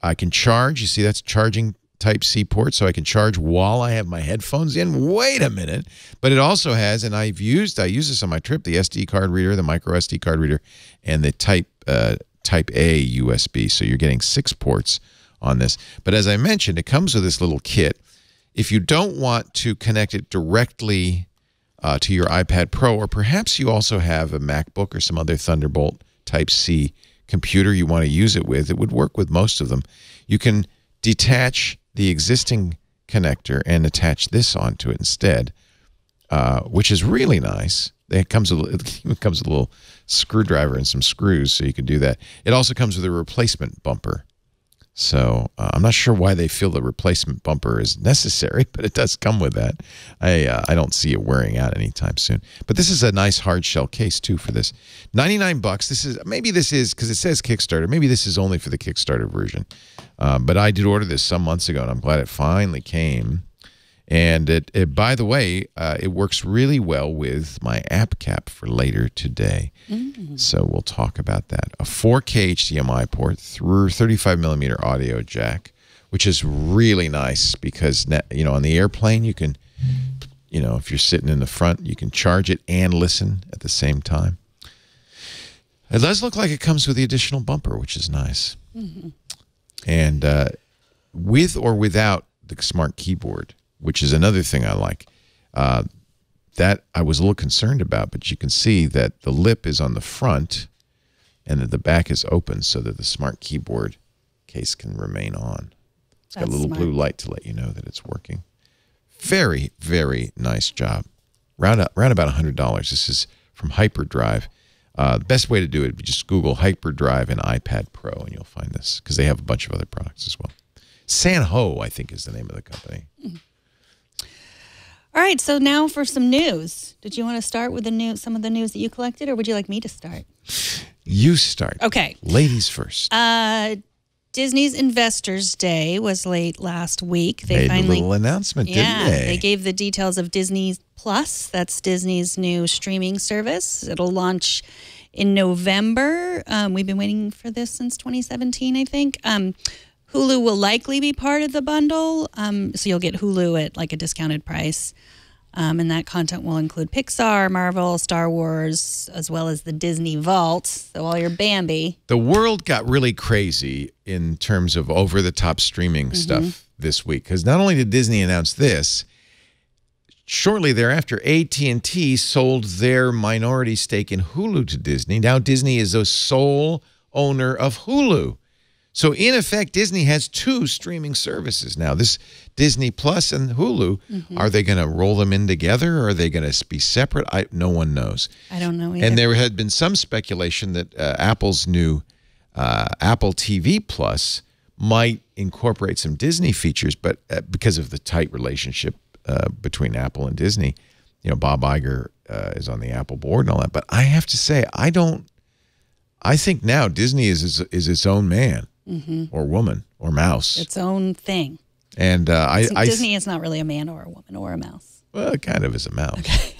I can charge. You see, that's charging Type-C port, so I can charge while I have my headphones in. Wait a minute. But it also has, and I use this on my trip, the SD card reader, the micro SD card reader, and the Type A USB. So you're getting 6 ports on this. But as I mentioned, it comes with this little kit. If you don't want to connect it directly to your iPad Pro, or perhaps you also have a MacBook or some other Thunderbolt Type-C computer you want to use it with, it would work with most of them. You can detach the existing connector and attach this onto it instead, which is really nice. It comes with a little screwdriver and some screws, so you can do that. It also comes with a replacement bumper. So I'm not sure why they feel the replacement bumper is necessary, but it does come with that. I don't see it wearing out anytime soon. But this is a nice hard shell case too for this. $99. This is because it says Kickstarter. Maybe this is only for the Kickstarter version. But I did order this some months ago, and I'm glad it finally came. And it by the way, it works really well with my app cap for later today. So we'll talk about that. A 4K HDMI port through 35mm audio jack, which is really nice because, on the airplane, you can, if you're sitting in the front, you can charge it and listen at the same time. It does look like it comes with the additional bumper, which is nice. And with or without the smart keyboard, which is another thing I like, that I was a little concerned about, but you can see that the lip is on the front and that the back is open so that the smart keyboard case can remain on. It's got a little blue light to let you know that it's working. Very, very nice job. Round about $100. This is from Hyperdrive. The best way to do it, just Google Hyperdrive and iPad Pro, and you'll find this, because they have a bunch of other products as well. Sanho, I think, is the name of the company. All right, so now for some news. Did you want to start with some of the news that you collected, or would you like me to start? You start. Okay. Ladies first. Disney's Investors Day was late last week. They made a little announcement, didn't they? They gave the details of Disney Plus. That's Disney's new streaming service. It'll launch in November. We've been waiting for this since 2017, I think. Hulu will likely be part of the bundle, so you'll get Hulu at like a discounted price. And that content will include Pixar, Marvel, Star Wars, as well as the Disney Vault. So all your Bambi. The world got really crazy in terms of over-the-top streaming stuff this week, because not only did Disney announce this, shortly thereafter, AT&T sold their minority stake in Hulu to Disney. Now Disney is the sole owner of Hulu. So in effect, Disney has 2 streaming services now. This Disney Plus and Hulu. Are they going to roll them in together, or are they going to be separate? No one knows. I don't know either. And there had been some speculation that Apple's new Apple TV Plus might incorporate some Disney features, but because of the tight relationship between Apple and Disney, Bob Iger is on the Apple board and all that. But I have to say, I think now Disney is its own man or woman or mouse. Its own thing. And Disney is not really a man or a woman or a mouse. Well, it kind of is a mouse. Okay.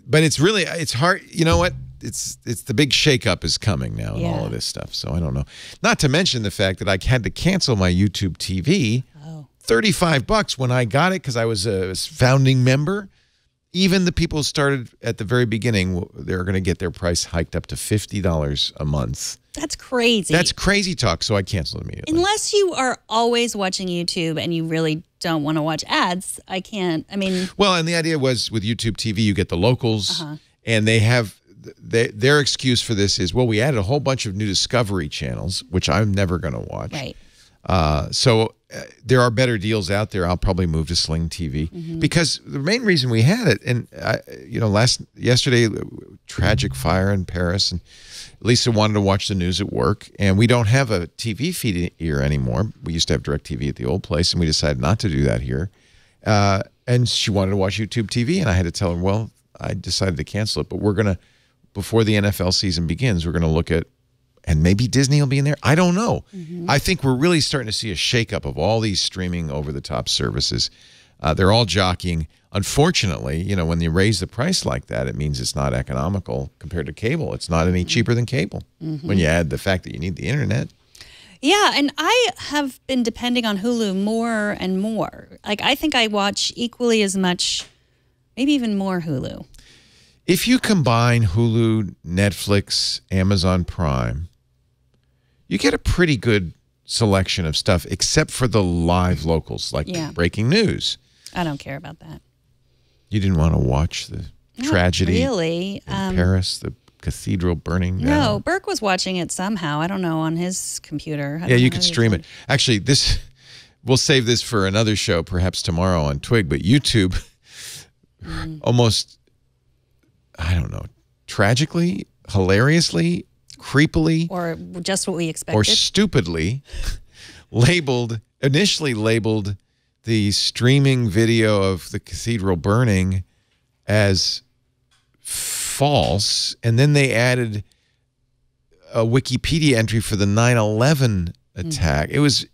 But it's hard. You know what? It's the big shakeup is coming now and all of this stuff. So I don't know. Not to mention the fact that I had to cancel my YouTube TV. Oh. $35 when I got it because I was a founding member. Even the people who started at the very beginning, they're going to get their price hiked up to $50 a month. That's crazy. That's crazy talk, so I canceled immediately. Unless you are always watching YouTube and you really don't want to watch ads, I can't. I mean... Well, and the idea was with YouTube TV, you get the locals, and they have... Their excuse for this is, well, we added a whole bunch of new Discovery channels, which I'm never going to watch. Right. So there are better deals out there. I'll probably move to Sling TV because the main reason we had it, and yesterday, tragic fire in Paris, and Lisa wanted to watch the news at work, and we don't have a TV feed here anymore. We used to have DirecTV at the old place, and we decided not to do that here. And she wanted to watch YouTube TV, and I had to tell her, well, I decided to cancel it, but we're going to, before the NFL season begins, we're going to look at, and maybe Disney will be in there. I don't know. I think we're really starting to see a shakeup of all these streaming over-the-top services. They're all jockeying. Unfortunately, when you raise the price like that, it means it's not economical compared to cable. It's not any cheaper than cable when you add the fact that you need the internet. Yeah, and I have been depending on Hulu more and more. Like, I think I watch equally as much, maybe even more Hulu. If you combine Hulu, Netflix, Amazon Prime, you get a pretty good selection of stuff, except for the live locals, like breaking news. I don't care about that. You didn't want to watch the tragedy really. in Paris, the cathedral burning down? No, Burke was watching it somehow. I don't know, on his computer. Yeah, you could stream it. Actually, we'll save this for another show, perhaps tomorrow on Twig, but YouTube almost, I don't know, tragically, hilariously, creepily, or just what we expected, or stupidly initially labeled the streaming video of the cathedral burning as false, and then they added a Wikipedia entry for the 9/11 attack. It was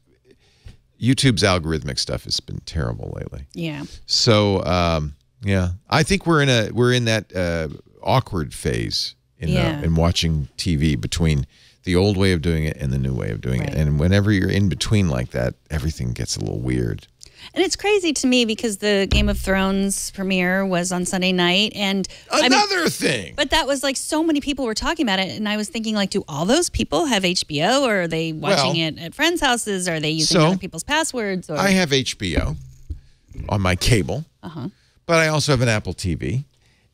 YouTube's algorithmic stuff has been terrible lately. Yeah. So yeah, I think we're in that awkward phase in watching TV between the old way of doing it and the new way of doing it. And whenever you're in between like that, everything gets a little weird. And it's crazy to me because the Game of Thrones premiere was on Sunday night, and another thing. But that was like so many people were talking about it, and I was thinking, like, do all those people have HBO, or are they watching it at friends' houses? Are they using other people's passwords? Or? I have HBO on my cable, but I also have an Apple TV,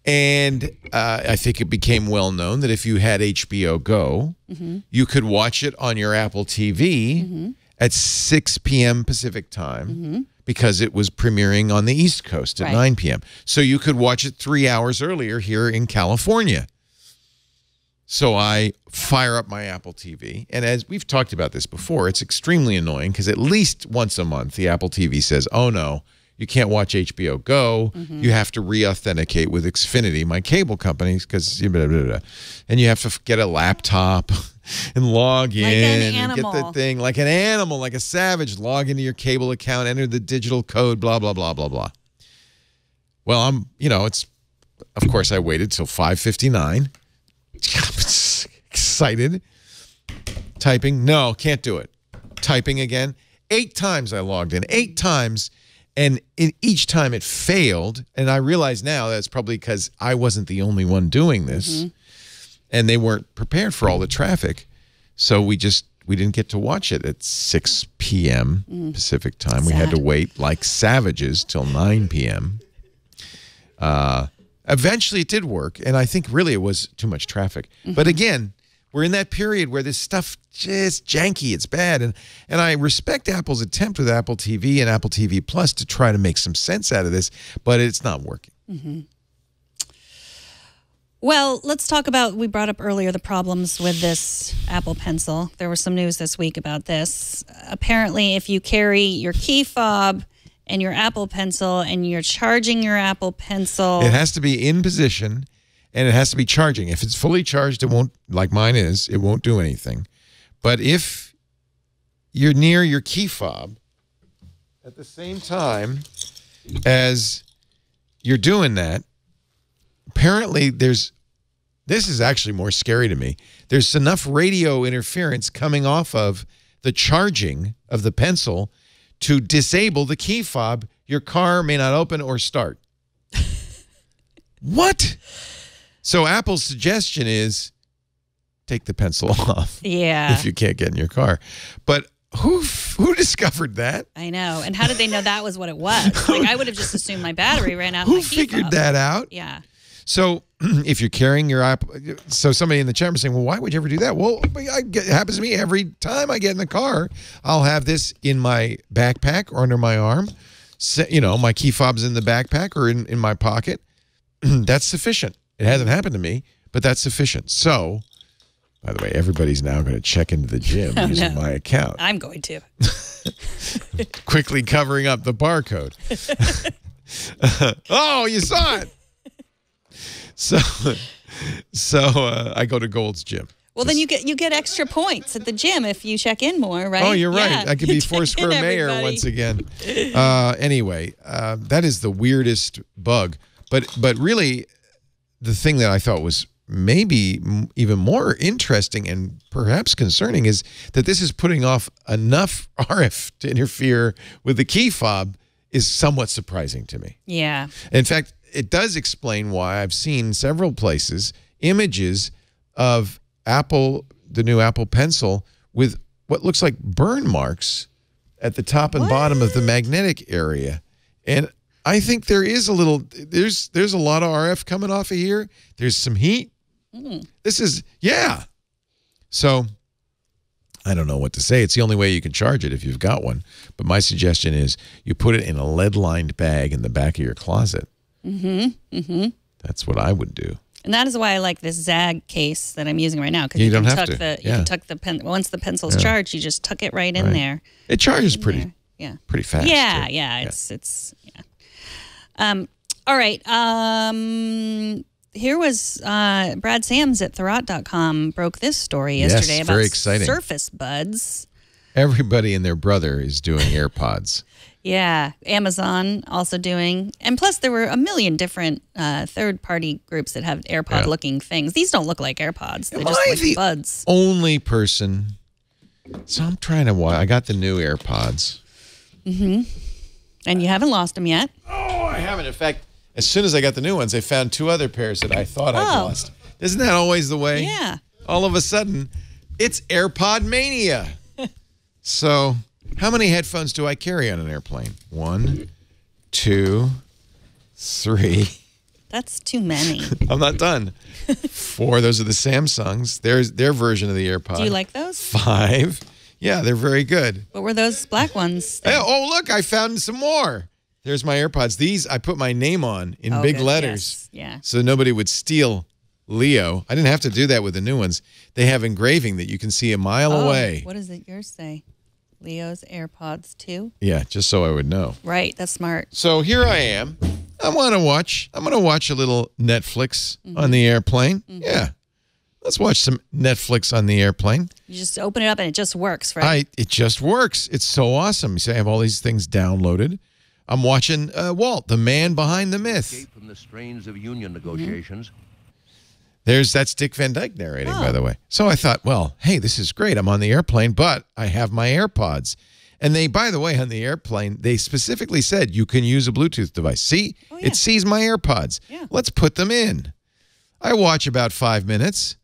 and I think it became well known that if you had HBO Go, you could watch it on your Apple TV at 6 p.m. Pacific time. Because it was premiering on the East Coast at 9 p.m. So you could watch it 3 hours earlier here in California. So I fire up my Apple TV. And as we've talked about this before, it's extremely annoying because at least once a month, the Apple TV says, oh, no, you can't watch HBO Go. You have to re-authenticate with Xfinity, my cable company, because and you have to get a laptop and log in and get the thing like an animal, like a savage. Log into your cable account, enter the digital code, blah, blah, blah, blah, blah. Well, it's, of course, I waited till 5:59. Excited. Typing. No, can't do it. Typing again. 8 times I logged in. 8 times. And each time it failed. And I realize now that's probably because I wasn't the only one doing this. And they weren't prepared for all the traffic. So we didn't get to watch it at 6 p.m. Pacific time. Sad. We had to wait like savages till 9 p.m. Eventually it did work. And I think really it was too much traffic. But again, we're in that period where this stuff just janky. It's bad. And I respect Apple's attempt with Apple TV and Apple TV Plus to try to make some sense out of this, but it's not working. Mm-hmm. Well, let's talk about, we brought up earlier the problems with this Apple Pencil. There was some news this week about this. Apparently, if you carry your key fob and your Apple Pencil and you're charging your Apple Pencil, it has to be in position and it has to be charging. If it's fully charged, it won't, like mine is, it won't do anything. But if you're near your key fob at the same time as you're doing that, apparently this is actually more scary to me. There's enough radio interference coming off of the charging of the pencil to disable the key fob. Your car may not open or start. What? So Apple's suggestion is take the pencil off. Yeah. If you can't get in your car. But who discovered that? I know. And how did they know that was what it was? Like, I would have just assumed my battery ran out. Who figured that out? Yeah. So if you're carrying your app, so somebody in the chat was saying, well, why would you ever do that? Well, it happens to me every time I get in the car. I'll have this in my backpack or under my arm. So, you know, my key fob's in the backpack or in my pocket. That's sufficient. It hasn't happened to me, but that's sufficient. So, by the way, everybody's now going to check into the gym using my account. I'm going to. Quickly covering up the barcode. Oh, you saw it. So I go to Gold's Gym. Well, then you get extra points at the gym if you check in more, right? Oh, you're right. Yeah. I could be Foursquare mayor once again. Anyway, that is the weirdest bug. But really, the thing that I thought was maybe even more interesting and perhaps concerning is that this is putting off enough RF to interfere with the key fob is somewhat surprising to me. Yeah. In fact, it does explain why I've seen several places images of Apple, the new Apple Pencil, with what looks like burn marks at the top and bottom of the magnetic area. And I think there is a little, there's a lot of RF coming off of here. There's some heat. This is, yeah. So I don't know what to say. It's the only way you can charge it if you've got one. But my suggestion is you put it in a lead-lined bag in the back of your closet. That's what I would do. And that is why I like this Zag case that I'm using right now, because You you don't can have tuck to. the Yeah. can tuck the pen once the pencil's charged, you just tuck it right in there. It charges pretty Yeah. fast. Yeah, too. yeah. It's all right. Here was Brad Sams at Thurrott.com broke this story yesterday about very exciting. Surface Buds. Everybody and their brother is doing AirPods. Yeah, Amazon also doing, and plus there were a million different third-party groups that have AirPod-looking things. These don't look like AirPods; they're just like buds. Only person. So I'm trying to watch. I got the new AirPods. And you haven't lost them yet. Oh, I haven't. In fact, as soon as I got the new ones, I found two other pairs that I thought I'd lost. Isn't that always the way? Yeah. All of a sudden, it's AirPod mania. So, how many headphones do I carry on an airplane? 1, 2, 3. That's too many. I'm not done. 4. Those are the Samsungs. There's their version of the AirPod. Do you like those? 5. Yeah, they're very good. What were those black ones? Hey, oh, look, I found some more. There's my AirPods. These I put my name on in big good. letters. Yes. Yeah. So nobody would steal Leo. I didn't have to do that with the new ones. They have engraving that you can see a mile away. What does it yours say? Leo's AirPods 2? Yeah, just so I would know. Right, that's smart. So here I am. I'm going to watch a little Netflix on the airplane. Yeah. Let's watch some Netflix on the airplane. You just open it up and it just works, right? It just works. It's so awesome. You see, I have all these things downloaded. I'm watching Walt, the man behind the myth. Escape from the strains of union negotiations. That's Dick Van Dyke narrating, by the way. So I thought, well, hey, this is great. I'm on the airplane, but I have my AirPods. And they, by the way, on the airplane, they specifically said you can use a Bluetooth device. See, it sees my AirPods. Yeah. Let's put them in. I watch about 5 minutes.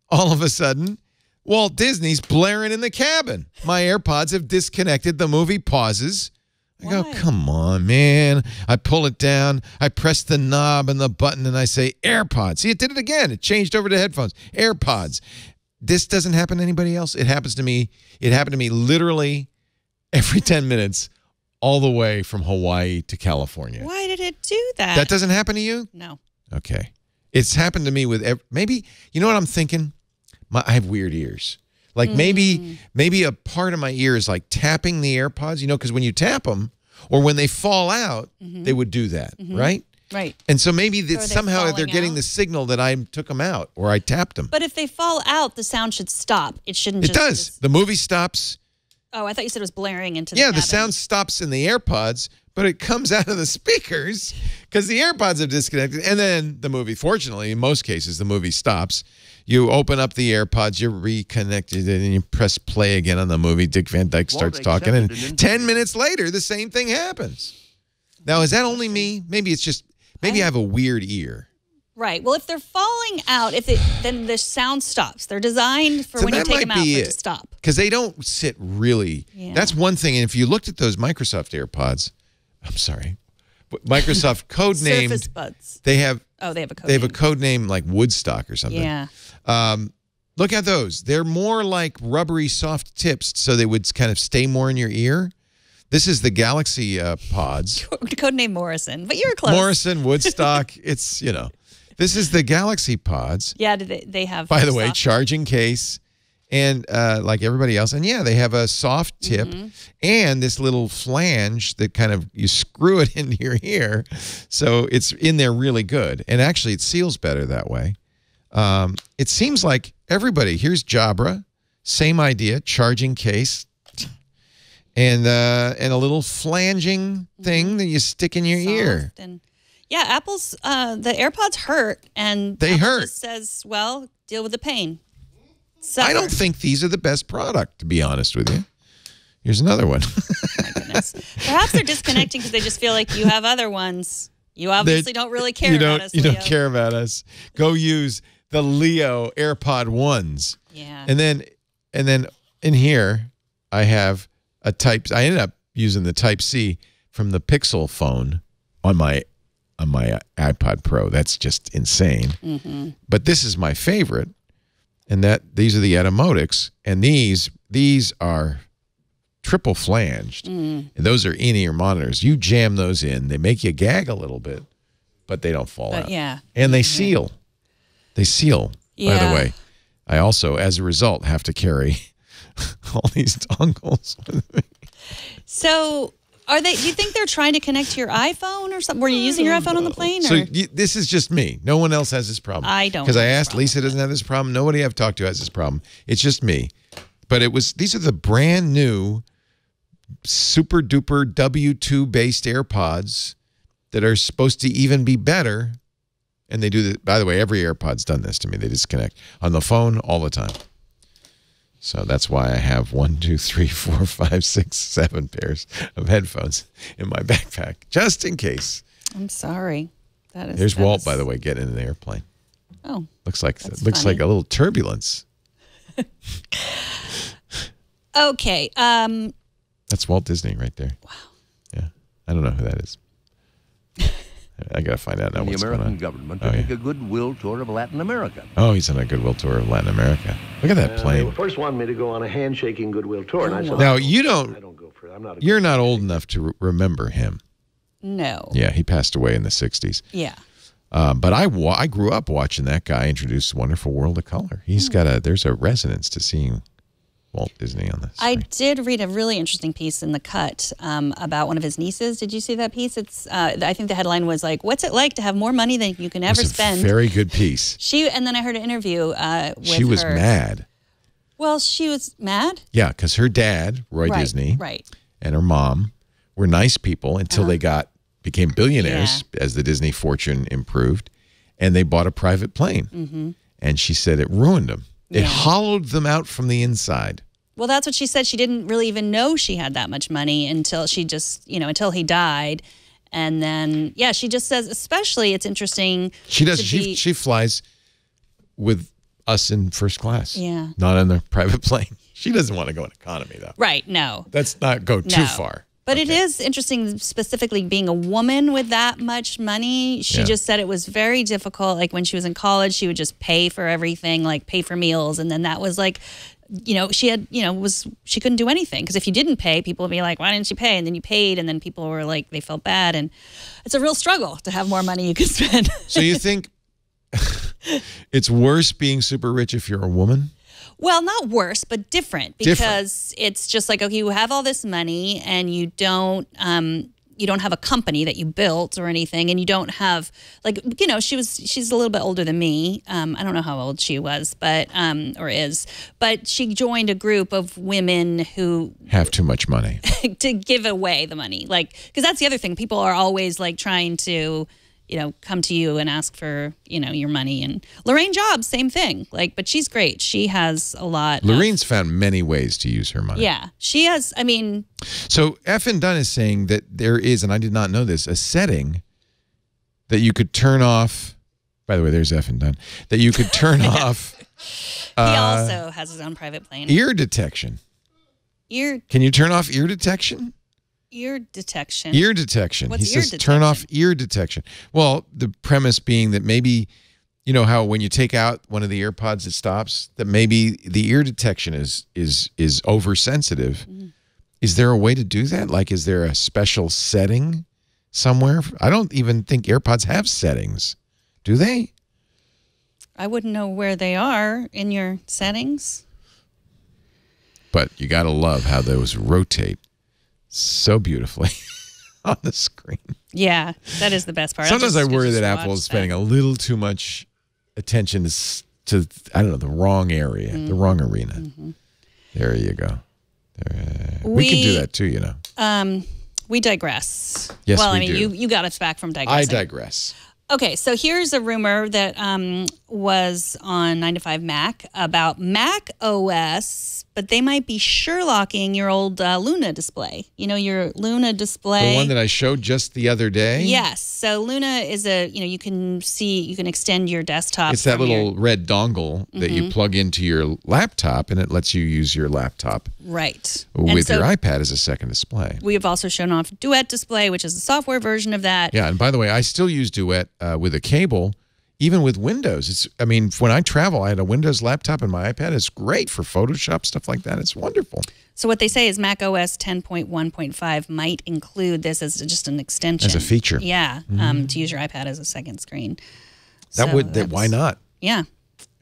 All of a sudden, Walt Disney's blaring in the cabin. My AirPods have disconnected. The movie pauses. I go, come on, man. I pull it down. I press the knob and the button, and I say, AirPods. See, it did it again. It changed over to headphones. AirPods. this doesn't happen to anybody else. It happens to me. It happened to me literally every 10 minutes all the way from Hawaii to California. Why did it do that? That doesn't happen to you? No. Okay. It's happened to me with maybe, you know what I'm thinking? I have weird ears. Like maybe a part of my ear is like tapping the AirPods, because when you tap them or when they fall out, they would do that, right? Right. And so maybe So are they somehow they're falling getting out? the signal that I took them out or I tapped them. But if they fall out, the sound should stop. It shouldn't It does. The movie stops. Oh, I thought you said it was blaring into the Yeah, the cabin. sound stops in the AirPods, but it comes out of the speakers because the AirPods have disconnected. And then the movie, fortunately, in most cases, the movie stops. You open up the AirPods, you're reconnected, and you press play again on the movie. Dick Van Dyke starts talking, and 10 minutes later, the same thing happens. Now, is that only me? Maybe it's just, maybe I have a weird ear. Right. Well, if they're falling out, then the sound stops. They're designed for So when you that take them might out be for it to it. stop. Because they don't sit really. Yeah. That's one thing. And if you looked at those Microsoft AirPods, I'm sorry, but Microsoft codenamed. Surface Buds. They have. Oh, they have a code. They have a code name like Woodstock or something. Yeah. Look at those. They're more like rubbery soft tips, so they would kind of stay more in your ear. This is the Galaxy Pods. Code name Morrison, but you're close. Morrison, Woodstock. It's, this is the Galaxy Pods. Yeah, they have. By the way, soft- charging case and like everybody else. And yeah, they have a soft tip and this little flange that kind of, you screw it into your ear. So it's in there really good. And actually it seals better that way. It seems like everybody, here's Jabra, same idea, charging case and a little flanging thing that you stick in your ear. soft and- yeah, Apple's the AirPods hurt, and They Apple hurt. just says, well, deal with the pain. I Suffer. don't think these are the best product, to be honest with you. Here's another one. My goodness. Perhaps they're disconnecting because they just feel like you have other ones. You obviously don't really care about us, You Leo. don't care about us. Go use the Leo AirPod ones. Yeah. And then in here, I have a I ended up using the Type-C from the Pixel phone on my iPod Pro. That's just insane. But this is my favorite, and these are the Etymotics, and these are triple flanged. And those are in-ear monitors. You jam those in, they make you gag a little bit, but they don't fall out. Yeah. And they seal. They seal. By Yeah. the way, I also, as a result, have to carry all these dongles with me. So, do you think they're trying to connect to your iPhone or something? Were you using your iPhone on the plane? So Or? this is just me. No one else has this problem. I don't Because I have this asked, problem. Lisa doesn't have this problem. Nobody I've talked to has this problem. It's just me. But these are the brand new super duper W2 based AirPods that are supposed to even be better. And they do that. By the way, every AirPod's done this to me. They disconnect on the phone all the time. So that's why I have 1, 2, 3, 4, 5, 6, 7 pairs of headphones in my backpack, just in case. I'm sorry. Here's Walt, by the way, getting in an airplane. Oh. Looks like That's like funny. a little turbulence. Okay. That's Walt Disney right there. Wow. Yeah. I don't know who that is. I got to find out now And the what's going American on. government Oh, to take yeah. a goodwill tour of Latin America. Oh, he's on a goodwill tour of Latin America. Look at that They plane. first wanted me to go on a handshaking goodwill tour, and I said, Now, I you don't don't, go for it. I'm not a you're not old enough to remember him. No. Yeah, he passed away in the 60s. Yeah. But I grew up watching that guy introduce Wonderful World of Color. He's got there's a resonance to seeing Walt Disney on this. I did read a really interesting piece in The Cut about one of his nieces. Did you see that piece? It's I think the headline was like, "What's it like to have more money than you can ever It's a spend?" very good piece. And then I heard an interview with She was her. mad. Well, she was mad. Yeah, because her dad, Roy Right, Disney, right. and her mom were nice people until they became billionaires as the Disney fortune improved, and they bought a private plane. Mm-hmm. And she said it ruined them. It Yeah. hollowed them out from the inside. Well, that's what she said. She didn't really even know she had that much money until she just, until he died. And then, yeah, she just says, especially it's interesting. She does. to She be- she flies with us in first class. Yeah. Not in the private plane. She doesn't want to go in economy though. Right. No. Let's not go too No. far. But it is interesting, specifically being a woman with that much money. She just said it was very difficult. Like when she was in college, she would just pay for everything, like pay for meals. And then that was like, she had, she couldn't do anything. Because if you didn't pay, people would be like, why didn't you pay? And then you paid. And then people were like, they felt bad. And it's a real struggle to have more money you can spend. So you think it's worse being super rich if you're a woman? Well, not worse, but different, because it's just like, okay, you have all this money and you don't have a company that you built or anything, and you don't have, like, she's a little bit older than me. I don't know how old she was, but or is, but she joined a group of women who have too much money to give away the money, like, because that's the other thing. People are always like trying to, come to you and ask for, your money. And Lorraine Jobs, same thing. Like, but she's great. She has a lot. Lorraine's found many ways to use her money. Yeah, she has. I mean, so F and Dunn is saying that there is, and I did not know this, a setting that you could turn off. By the way, there's F and Dunn. That you could turn off. He also has his own private plane. Ear detection. Can you turn off ear detection? Ear detection. Ear detection. What's he ear says detection? Turn off ear detection. Well, the premise being that maybe, how when you take out one of the AirPods it stops, that maybe the ear detection is oversensitive. Is there a way to do that? Like, is there a special setting somewhere? I don't even think AirPods have settings. Do they? I wouldn't know where they are in your settings. But you got to love how those rotate so beautifully on the screen. Yeah, that is the best part. Sometimes I worry that Apple is spending a little too much attention to I don't know, the wrong area, the wrong arena. There you go. We can do that too, We digress. Yes, well, we I mean, do. you got us back from digressing. I digress. Okay, so here's a rumor that was on 9 to 5 Mac about Mac OS, but they might be Sherlocking your old Luna display. Your Luna display. The one that I showed just the other day? Yes. So Luna is you can extend your desktop. It's that little red dongle that you plug into your laptop, and it lets you use your laptop. Right. With your iPad as a second display. We have also shown off Duet Display, which is the software version of that. Yeah, and by the way, I still use Duet with a cable, even with Windows. When I travel, I had a Windows laptop and my iPad. It's great for Photoshop, stuff like that. It's wonderful. So what they say is Mac OS 10.1.5 might include this as just an extension. As a feature. Yeah, to use your iPad as a second screen. Why not? Yeah.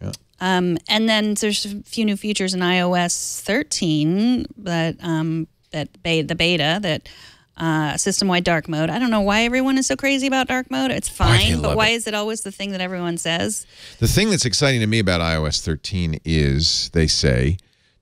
Yeah. And then there's a few new features in iOS 13 the beta that system-wide dark mode. I don't know why everyone is so crazy about dark mode. It's fine, but why is it always the thing that everyone says? The thing that's exciting to me about iOS 13 is, they say,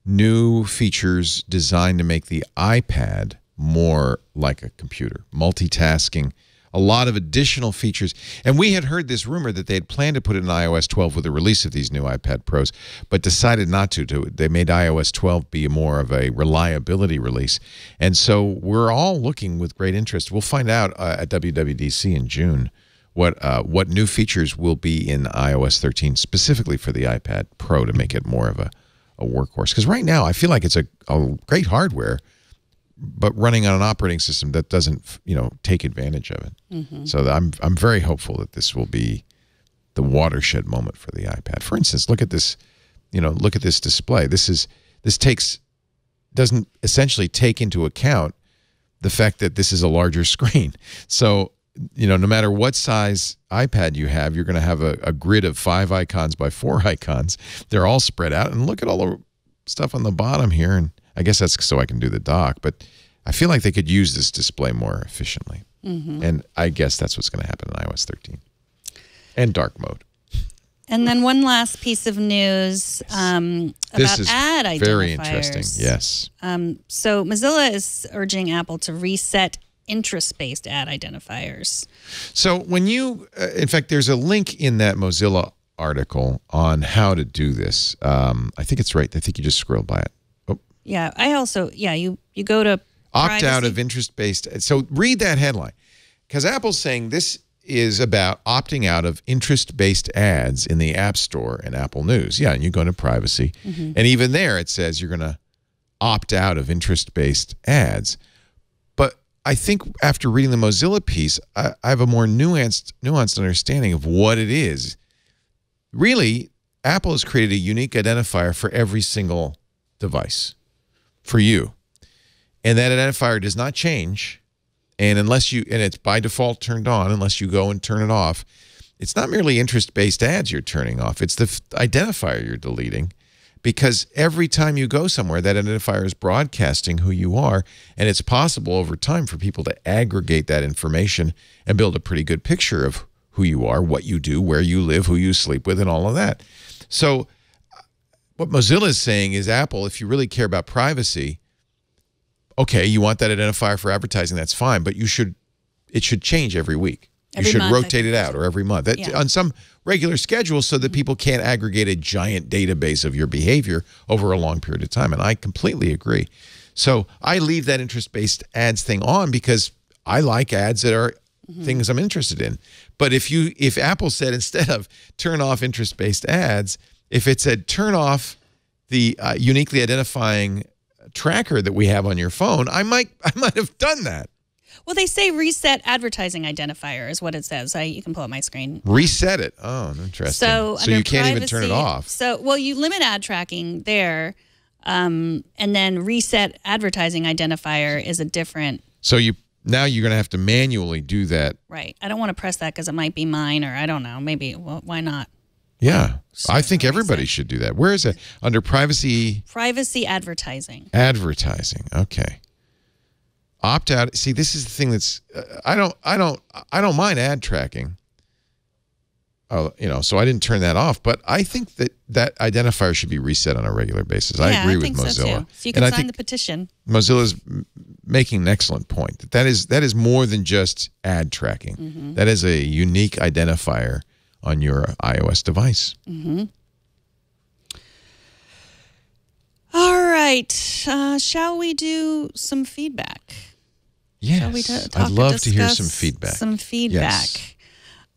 new features designed to make the iPad more like a computer, multitasking, a lot of additional features. And we had heard this rumor that they had planned to put it in iOS 12 with the release of these new iPad Pros, but decided not to. They made iOS 12 be more of a reliability release. And so we're all looking with great interest. We'll find out at WWDC in June what new features will be in iOS 13 specifically for the iPad Pro to make it more of a workhorse. Because right now I feel like it's a great hardware, but running on an operating system that doesn't, take advantage of it. So I'm very hopeful that this will be the watershed moment for the iPad. For instance, look at this, look at this display. This doesn't essentially take into account the fact that this is a larger screen. So, no matter what size iPad you have, you're going to have a grid of 5 icons by 4 icons. They're all spread out, and look at all the stuff on the bottom here. And I guess that's so I can do the dock, but I feel like they could use this display more efficiently. And I guess that's what's going to happen in iOS 13. And dark mode. And then one last piece of news about ad identifiers. Very interesting, yes. So Mozilla is urging Apple to reset interest-based ad identifiers. So when you, in fact, there's a link in that Mozilla article on how to do this. I think it's right. I think you just scrolled by it. Yeah, I also, you go to opt out of interest-based. So read that headline, because Apple's saying this is about opting out of interest-based ads in the App Store and Apple News. Yeah, and you go to privacy. And even there it says you're going to opt out of interest-based ads. But I think after reading the Mozilla piece, I have a more nuanced understanding of what it is. Really, Apple has created a unique identifier for every single device for you. And that identifier does not change. And unless you, and it's by default turned on, unless you go and turn it off. It's not merely interest-based ads you're turning off. It's the identifier you're deleting, because every time you go somewhere, that identifier is broadcasting who you are, and it's possible over time for people to aggregate that information and build a pretty good picture of who you are, what you do, where you live, who you sleep with, and all of that. So what Mozilla is saying is, Apple, if you really care about privacy, okay, you want that identifier for advertising, that's fine, but it should change every week. You should rotate it out, or every month, on some regular schedule, so that people can't aggregate a giant database of your behavior over a long period of time. And I completely agree. So I leave that interest-based ads thing on because I like ads that are things I'm interested in. But if Apple said, instead of turn off interest-based ads, if it said turn off the uniquely identifying tracker that we have on your phone, I might have done that. Well, they say reset advertising identifier is what it says. You can pull up my screen. Reset it. Oh, interesting. So you can't even turn it off. So, well, you limit ad tracking there, and then reset advertising identifier is a different. So now you're going to have to manually do that. Right. I don't want to press that because it might be mine, or I don't know. Maybe. Well, why not? Yeah. I think everybody should do that. Where is it? Under privacy? Privacy advertising. Advertising. Okay. Opt out. See, this is the thing that's I don't mind ad tracking. Oh, so I didn't turn that off, but I think that identifier should be reset on a regular basis. I agree with Mozilla. So too. So you can sign the petition. Mozilla's making an excellent point. That is more than just ad tracking. That is a unique identifier on your iOS device. All right. Shall we do some feedback? Yes. I'd love to hear some feedback. Yes.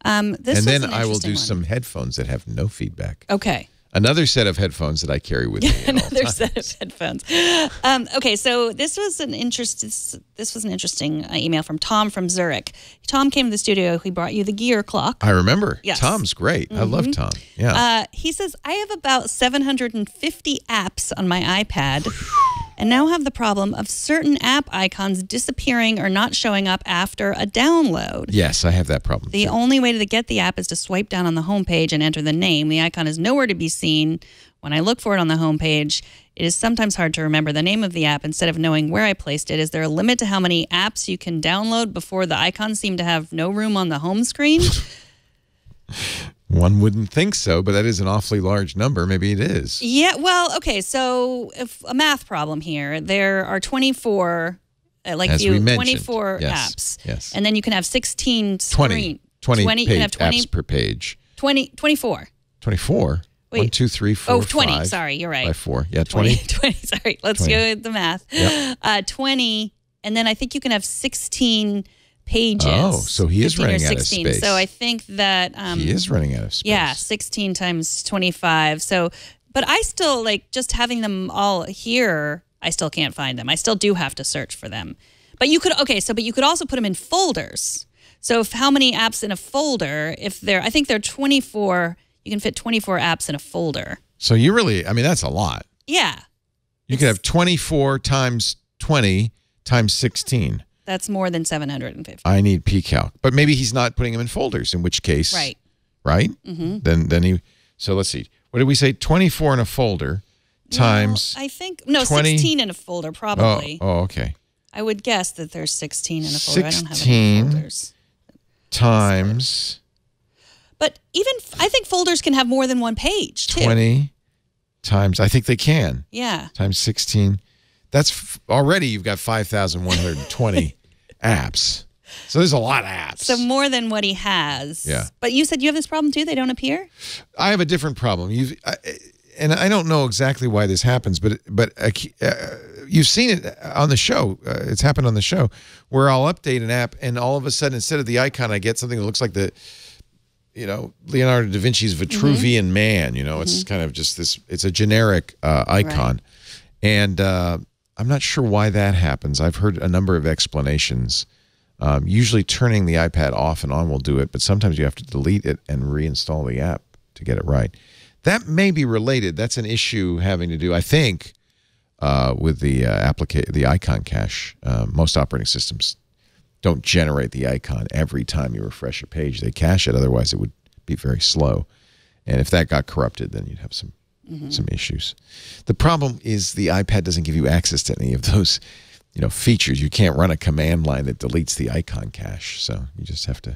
And then I will do some headphones that have no feedback. Okay. Another set of headphones that I carry with me. Another set of headphones. Okay, so this was an interesting email from Tom from Zurich. Tom came to the studio. He brought you the Gear clock. I remember. Yes. Tom's great. I love Tom. Yeah. He says, I have about 750 apps on my iPad and now have the problem of certain app icons disappearing or not showing up after a download. Yes, I have that problem. The only way to get the app is to swipe down on the homepage and enter the name. The icon is nowhere to be seen. When I look for it on the homepage, it is sometimes hard to remember the name of the app instead of knowing where I placed it. Is there a limit to how many apps you can download before the icons seem to have no room on the home screen? One wouldn't think so, but that is an awfully large number. Maybe it is. Yeah, well, okay, so if a math problem here. There are 24, As we mentioned. 24 yes. apps. Yes. And then you can have 16 20 you can have 20 apps per page. 24. 24? Wait. 1, 2, 3, 4, Oh, 20. 5. Sorry, you're right. By 4. Yeah, 20. 20. Sorry, let's 20. go with the math. Yep. 20, and then I think you can have 16 pages. Oh, so he is running out of space. So I think that he is running out of space. Yeah, 16 times 25. So, but I still just having them all here. I still can't find them. I still do have to search for them. But you could but you could also put them in folders. So how many apps in a folder? I think there are 24. You can fit 24 apps in a folder. So you really, that's a lot. Yeah. You could have 24 times 20 times 16. That's more than 750. I need pCalc. But maybe he's not putting them in folders, in which case. Right. Right? Then he, so let's see. What did we say? 24 in a folder times. I think, 16 in a folder, probably. Oh, okay. I would guess that there's 16 in a folder. 16 I don't have any folders. Times. But even, I think folders can have more than one page, too. 20 times, I think they can. Yeah. Times 16. That's already you've got 5,120 apps. So there's a lot of apps. So more than what he has. Yeah. But you said you have this problem, too? They don't appear? I have a different problem. And I don't know exactly why this happens, but you've seen it on the show. It's happened on the show where I'll update an app and all of a sudden, instead of the icon, I get something that looks like Leonardo da Vinci's Vitruvian Man. It's kind of just this, it's a generic icon. Right. And I'm not sure why that happens. I've heard a number of explanations. Usually turning the iPad off and on will do it, but sometimes you have to delete it and reinstall the app to get it right. That may be related. That's an issue having to do, I think, with the icon cache. Most operating systems don't generate the icon every time you refresh a page. They cache it, otherwise it would be very slow. And if that got corrupted, then you'd have some issues. The problem is the iPad doesn't give you access to any of those features. You can't run a command line that deletes the icon cache, so you just have to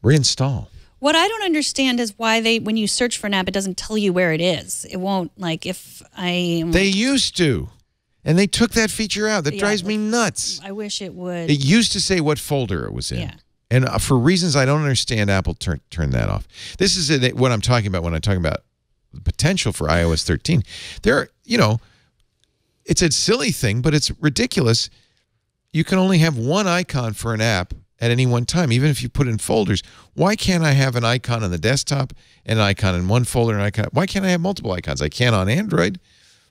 reinstall. What I don't understand is why when you search for an app, it doesn't tell you where it is. It won't, like, if I... They used to, and they took that feature out. That drives me nuts. I wish it would. It used to say what folder it was in. Yeah. And for reasons I don't understand, Apple turned that off. This is what I'm talking about when I'm talking about the potential for iOS 13. It's a silly thing, but it's ridiculous. You can only have one icon for an app at any one time, even if you put in folders. Why can't I have an icon on the desktop and an icon in one folder? Why can't I have multiple icons? I can on Android.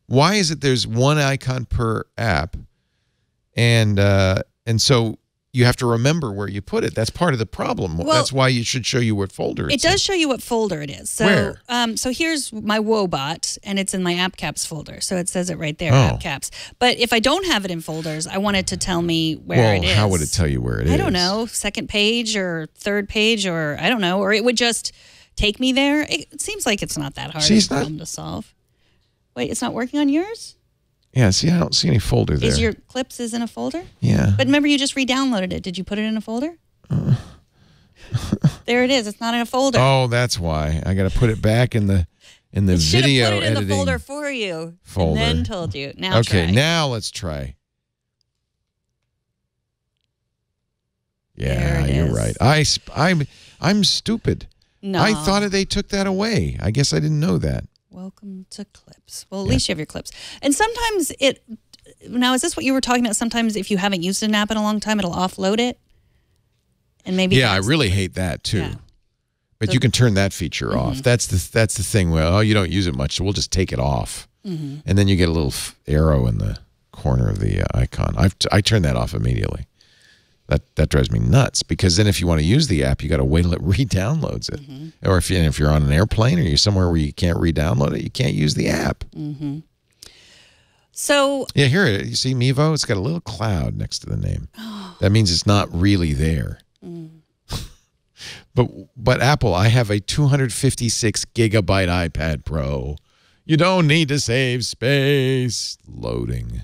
Why is it there's one icon per app, and so you have to remember where you put it? That's part of the problem. Well, that's why it should show you what folder it's in. It does show you what folder it is. So, where? So here's my Woebot, and it's in my App Caps folder. So it says it right there, App Caps. But if I don't have it in folders, I want it to tell me where it is. Well, how would it tell you where it is? I don't know. Second page or third page, or I don't know. Or it would just take me there. It seems like it's not that hard of a problem to solve. Wait, it's not working on yours? Yeah, see, I don't see any folder there. Is your Clips in a folder? Yeah. But remember, you just re-downloaded it. Did you put it in a folder? There it is. It's not in a folder. Oh, that's why. I got to put it back in the video editing. Should have put it in the folder for you. Folder. And then told you. Now okay, try. now let's try. Yeah, you're right. I'm stupid. No. I thought they took that away. I guess I didn't know that. Welcome to Clips. Well, at least you have your Clips. And sometimes now, is this what you were talking about? Sometimes if you haven't used an app in a long time, it'll offload it. And maybe. Yeah, I really hate that too. Yeah. But you can turn that feature off. That's the thing. Well, you don't use it much, so we'll just take it off. And then you get a little arrow in the corner of the icon. I turn that off immediately. That drives me nuts, because then if you want to use the app, you got to wait till it re-downloads it. Or if you're on an airplane or you're somewhere where you can't re-download it, you can't use the app. So yeah, here you see Mevo. It's got a little cloud next to the name. That means it's not really there. But Apple, I have a 256 gigabyte iPad Pro. You don't need to save space. Loading.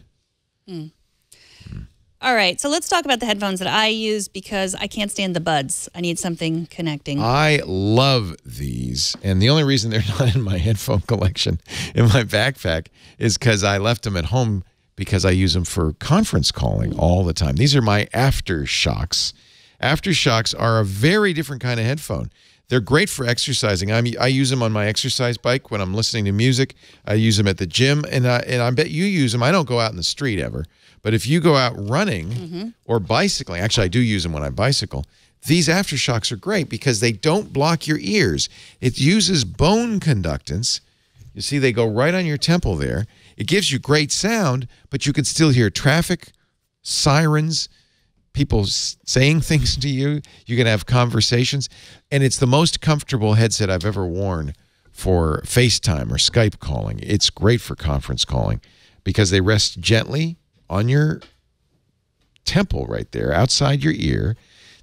All right, so let's talk about the headphones that I use, because I can't stand the buds. I need something connecting. I love these, and the only reason they're not in my headphone collection in my backpack is because I left them at home, because I use them for conference calling all the time. These are my AfterShokz. AfterShokz are a very different kind of headphone. They're great for exercising. I use them on my exercise bike when I'm listening to music. I use them at the gym, and I bet you use them. I don't go out in the street ever. But if you go out running or bicycling, actually I do use them when I bicycle, these AfterShokz are great because they don't block your ears. It uses bone conductance. You see, they go right on your temple there. It gives you great sound, but you can still hear traffic, sirens, people saying things to you. You can have conversations. And it's the most comfortable headset I've ever worn for FaceTime or Skype calling. It's great for conference calling because they rest gently on your temple right there, outside your ear.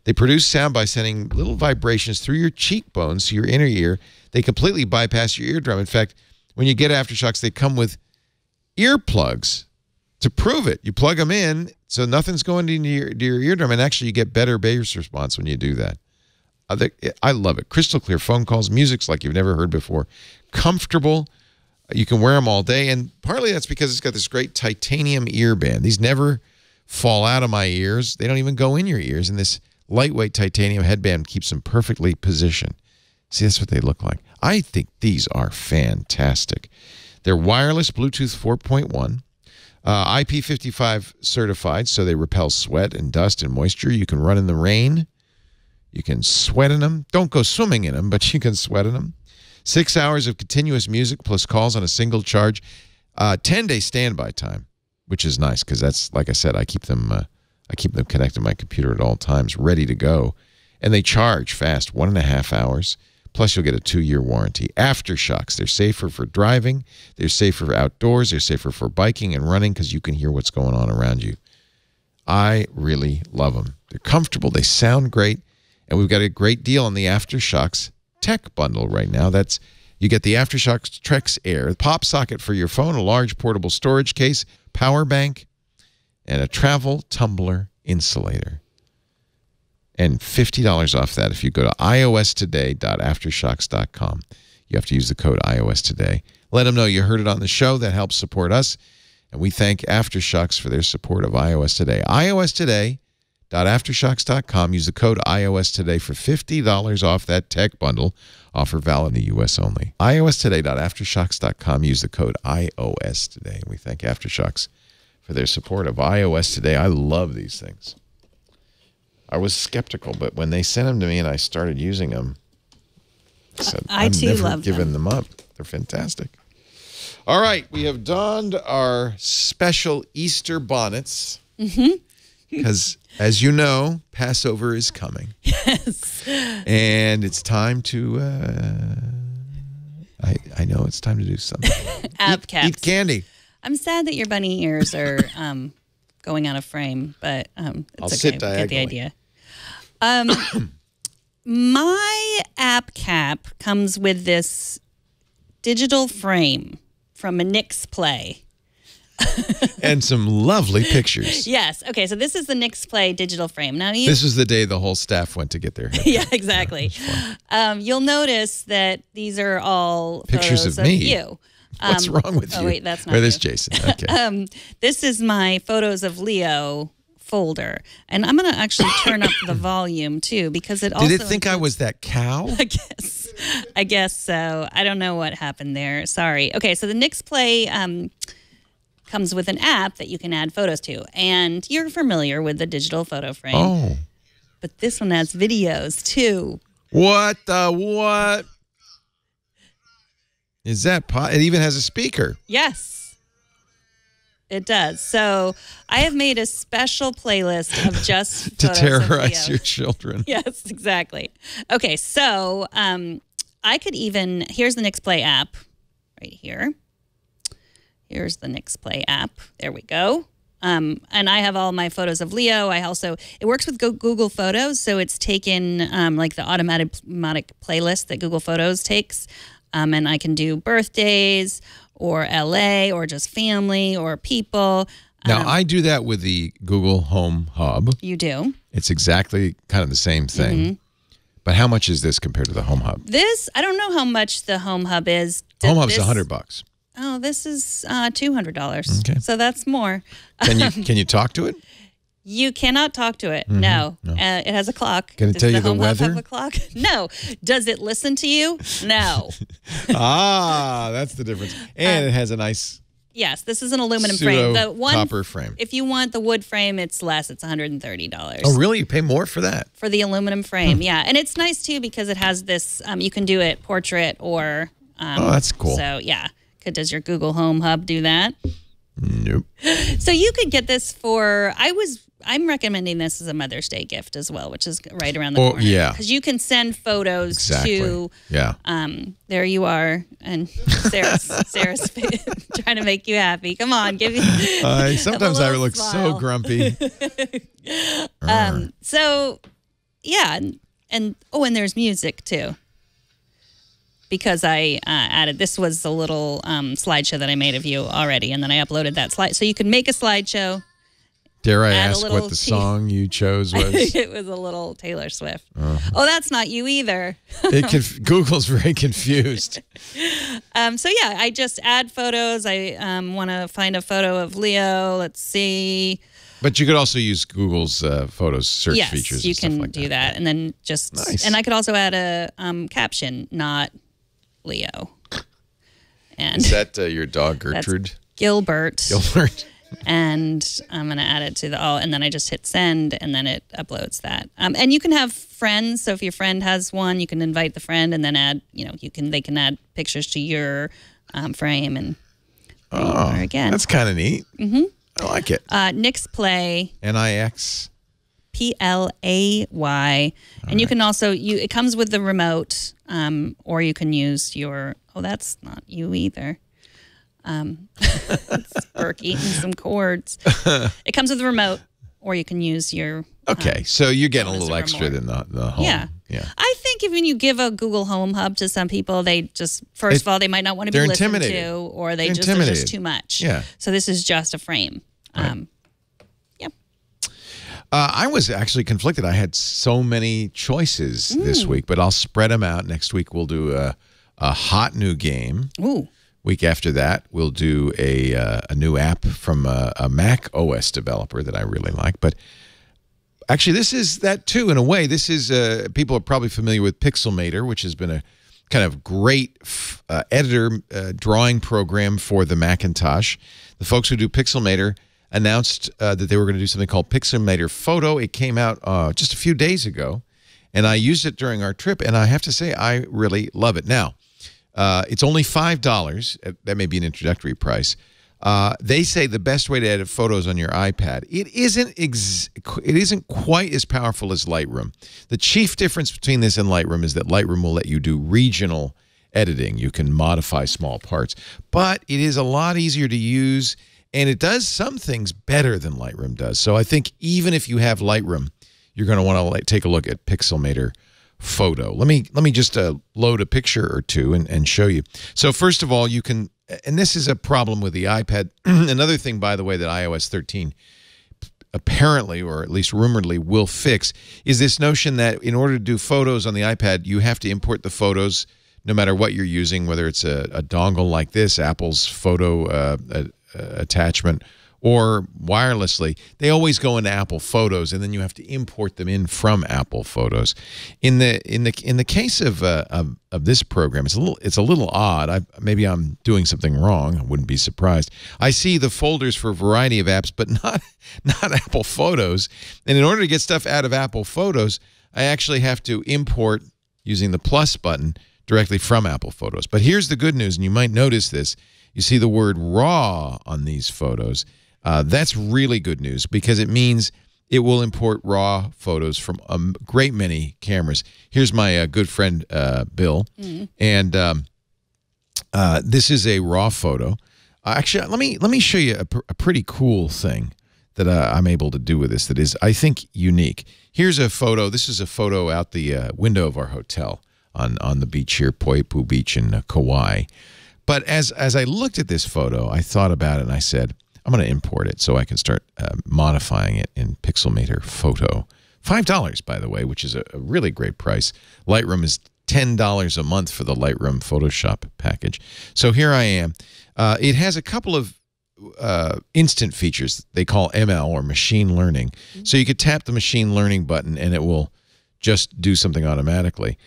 They produce sound by sending little vibrations through your cheekbones to your inner ear. They completely bypass your eardrum. In fact, when you get AfterShokz, they come with earplugs to prove it. You plug them in, so nothing's going into your eardrum, and actually you get better bass response when you do that. I love it. Crystal clear phone calls, music's like you've never heard before. Comfortable. You can wear them all day, and partly that's because it's got this great titanium ear band. These never fall out of my ears. They don't even go in your ears, and this lightweight titanium headband keeps them perfectly positioned. See, that's what they look like. I think these are fantastic. They're wireless Bluetooth 4.1, IP55 certified, so they repel sweat and dust and moisture. You can run in the rain. You can sweat in them. Don't go swimming in them, but you can sweat in them. 6 hours of continuous music plus calls on a single charge. 10-day standby time, which is nice because that's, like I said, I keep them connected to my computer at all times, ready to go. And they charge fast, 1.5 hours. Plus, you'll get a 2-year warranty. Aftershocks, they're safer for driving. They're safer for outdoors. They're safer for biking and running because you can hear what's going on around you. I really love them. They're comfortable. They sound great. And we've got a great deal on the Aftershocks Tech Bundle right now. You get the Aftershocks Trex Air, pop socket for your phone, a large portable storage case, power bank, and a travel tumbler insulator. And $50 off that if you go to iostoday.aftershocks.com. You have to use the code iOSToday. Let them know you heard it on the show. That helps support us. And we thank Aftershocks for their support of iOS Today. iostoday.aftershocks.com. Use the code iOSToday for $50 off that tech bundle. Offer valid in the U.S. only. iostoday.aftershocks.com. Use the code iOSToday. We thank Aftershocks for their support of iOS Today. I love these things. I was skeptical, but when they sent them to me and I started using them, I said, I've never given them up. They're fantastic. All right, we have donned our special Easter bonnets. Because, as you know, Passover is coming. Yes. And it's time to, I know it's time to do something. App caps. Eat candy. I'm sad that your bunny ears are going out of frame, but it's I'll okay. sit diagonally. Get the idea. My app cap comes with this digital frame from a Nix Play. And some lovely pictures. Yes. Okay, so this is the Nix Play digital frame. Now, this was the day the whole staff went to get their haircut. Yeah, exactly. You'll notice that these are all pictures photos of me. You. What's wrong with you? Oh, wait, that's not Or this you. Jason. Okay. This is my photos of Leo folder. And I'm going to actually turn up the volume, too, because it also... Did it think I was that cow? I guess so. I don't know what happened there. Sorry. Okay, so the Nix Play comes with an app that you can add photos to. And you're familiar with the digital photo frame. Oh. But this one has videos, too. What? Is that it even has a speaker? Yes, it does. So I have made a special playlist of just to photos terrorize of your children. Yes, exactly. Okay, so I could even, here's the Nix Play app right here. Here's the Nix Play app. There we go. And I have all my photos of Leo. It works with Google Photos, so it's taken like the automatic playlist that Google Photos takes. And I can do birthdays or LA or just family or people. Now, I do that with the Google Home Hub. You do? It's exactly kind of the same thing. Mm-hmm. But how much is this compared to the Home Hub? I don't know how much the Home Hub is. Home Hub's $100. Oh, this is $200. Okay. So that's more. Can you talk to it? You cannot talk to it. Mm-hmm. No. It has a clock. Can it tell you the weather? Have a clock? No. Does it listen to you? No. That's the difference. And it has a nice... Yes, this is an aluminum frame. The one copper frame. If you want the wood frame, it's less. It's $130. Oh, really? You pay more for that? For the aluminum frame, yeah. And it's nice, too, because it has this... you can do it portrait or... oh, that's cool. So, yeah. Does your Google Home Hub do that? Nope. So you could get this for... I'm recommending this as a Mother's Day gift as well, which is right around the corner. Yeah. Because you can send photos to... Yeah. There you are. And Sarah's trying to make you happy. Come on, give me... sometimes I look smile. so grumpy. So, yeah. And there's music, too. Because I added... This was a little slideshow that I made of you already, and then I uploaded that slide. So you could make a slideshow... Dare I ask what the song you chose was? It was a little Taylor Swift. Oh, that's not you either. Google's very confused. So, yeah, I just add photos. I want to find a photo of Leo. Let's see. But you could also use Google's photos search features. Yes, you can do that. And then just... Nice. And I could also add a caption, not Leo. And is that your dog, Gertrude? That's Gilbert. Gilbert. And I'm going to add it to and then I just hit send, and then it uploads that. And you can have friends. So if your friend has one, you can invite the friend and then add, they can add pictures to your frame. And There you are again. That's kind of neat. Mm-hmm. I like it. Nix Play. Nix. Play. And you can also, it comes with the remote, or you can use your, that's not you either. It's Burke eating some cords. It comes with the remote, or you can use your. Okay, so you're getting a little extra than the home. Yeah. I think if you give a Google Home Hub to some people, they just, first of all, they might not want to be listened to, or they're just too much. Yeah. So this is just a frame. Right. I was actually conflicted. I had so many choices this week, but I'll spread them out. Next week, we'll do a hot new game. Ooh. Week after that, we'll do a new app from a Mac OS developer that I really like. But actually, this is that too, in a way. This is, people are probably familiar with Pixelmator, which has been a kind of great editor drawing program for the Macintosh. The folks who do Pixelmator announced that they were going to do something called Pixelmator Photo. It came out just a few days ago, and I used it during our trip, and I have to say I really love it. Now, it's only $5. That may be an introductory price. They say the best way to edit photos on your iPad. It isn't quite as powerful as Lightroom. The chief difference between this and Lightroom is that Lightroom will let you do regional editing. You can modify small parts, but it is a lot easier to use. And it does some things better than Lightroom does. So I think even if you have Lightroom, you're going to want to take a look at Pixelmator Photo. Let me just load a picture or two and show you. So first of all, you can, and this is a problem with the iPad. Another thing, by the way, that iOS 13 apparently, or at least rumoredly, will fix is this notion that in order to do photos on the iPad, you have to import the photos no matter what you're using, whether it's a dongle like this, Apple's photo attachment, or wirelessly. They always go into Apple Photos, and then you have to import them in from Apple Photos. In the case of this program, it's a little odd. Maybe I'm doing something wrong. I wouldn't be surprised. I see the folders for a variety of apps, but not Apple Photos. And in order to get stuff out of Apple Photos, I actually have to import using the plus button directly from Apple Photos. But here's the good news, and you might notice this. You see the word RAW on these photos. That's really good news because it means it will import RAW photos from a great many cameras. Here's my good friend, Bill. And this is a RAW photo. Actually, let me show you a pretty cool thing that I'm able to do with this that is, I think, unique. Here's a photo. This is a photo out the window of our hotel on the beach here, Poipu Beach in Kauai. But as I looked at this photo, I thought about it and I said, I'm going to import it so I can start modifying it in Pixelmator Photo. $5, by the way, which is a really great price. Lightroom is $10 a month for the Lightroom Photoshop package. So here I am. It has a couple of instant features they call ML, or machine learning. So you could tap the machine learning button and it will just do something automatically.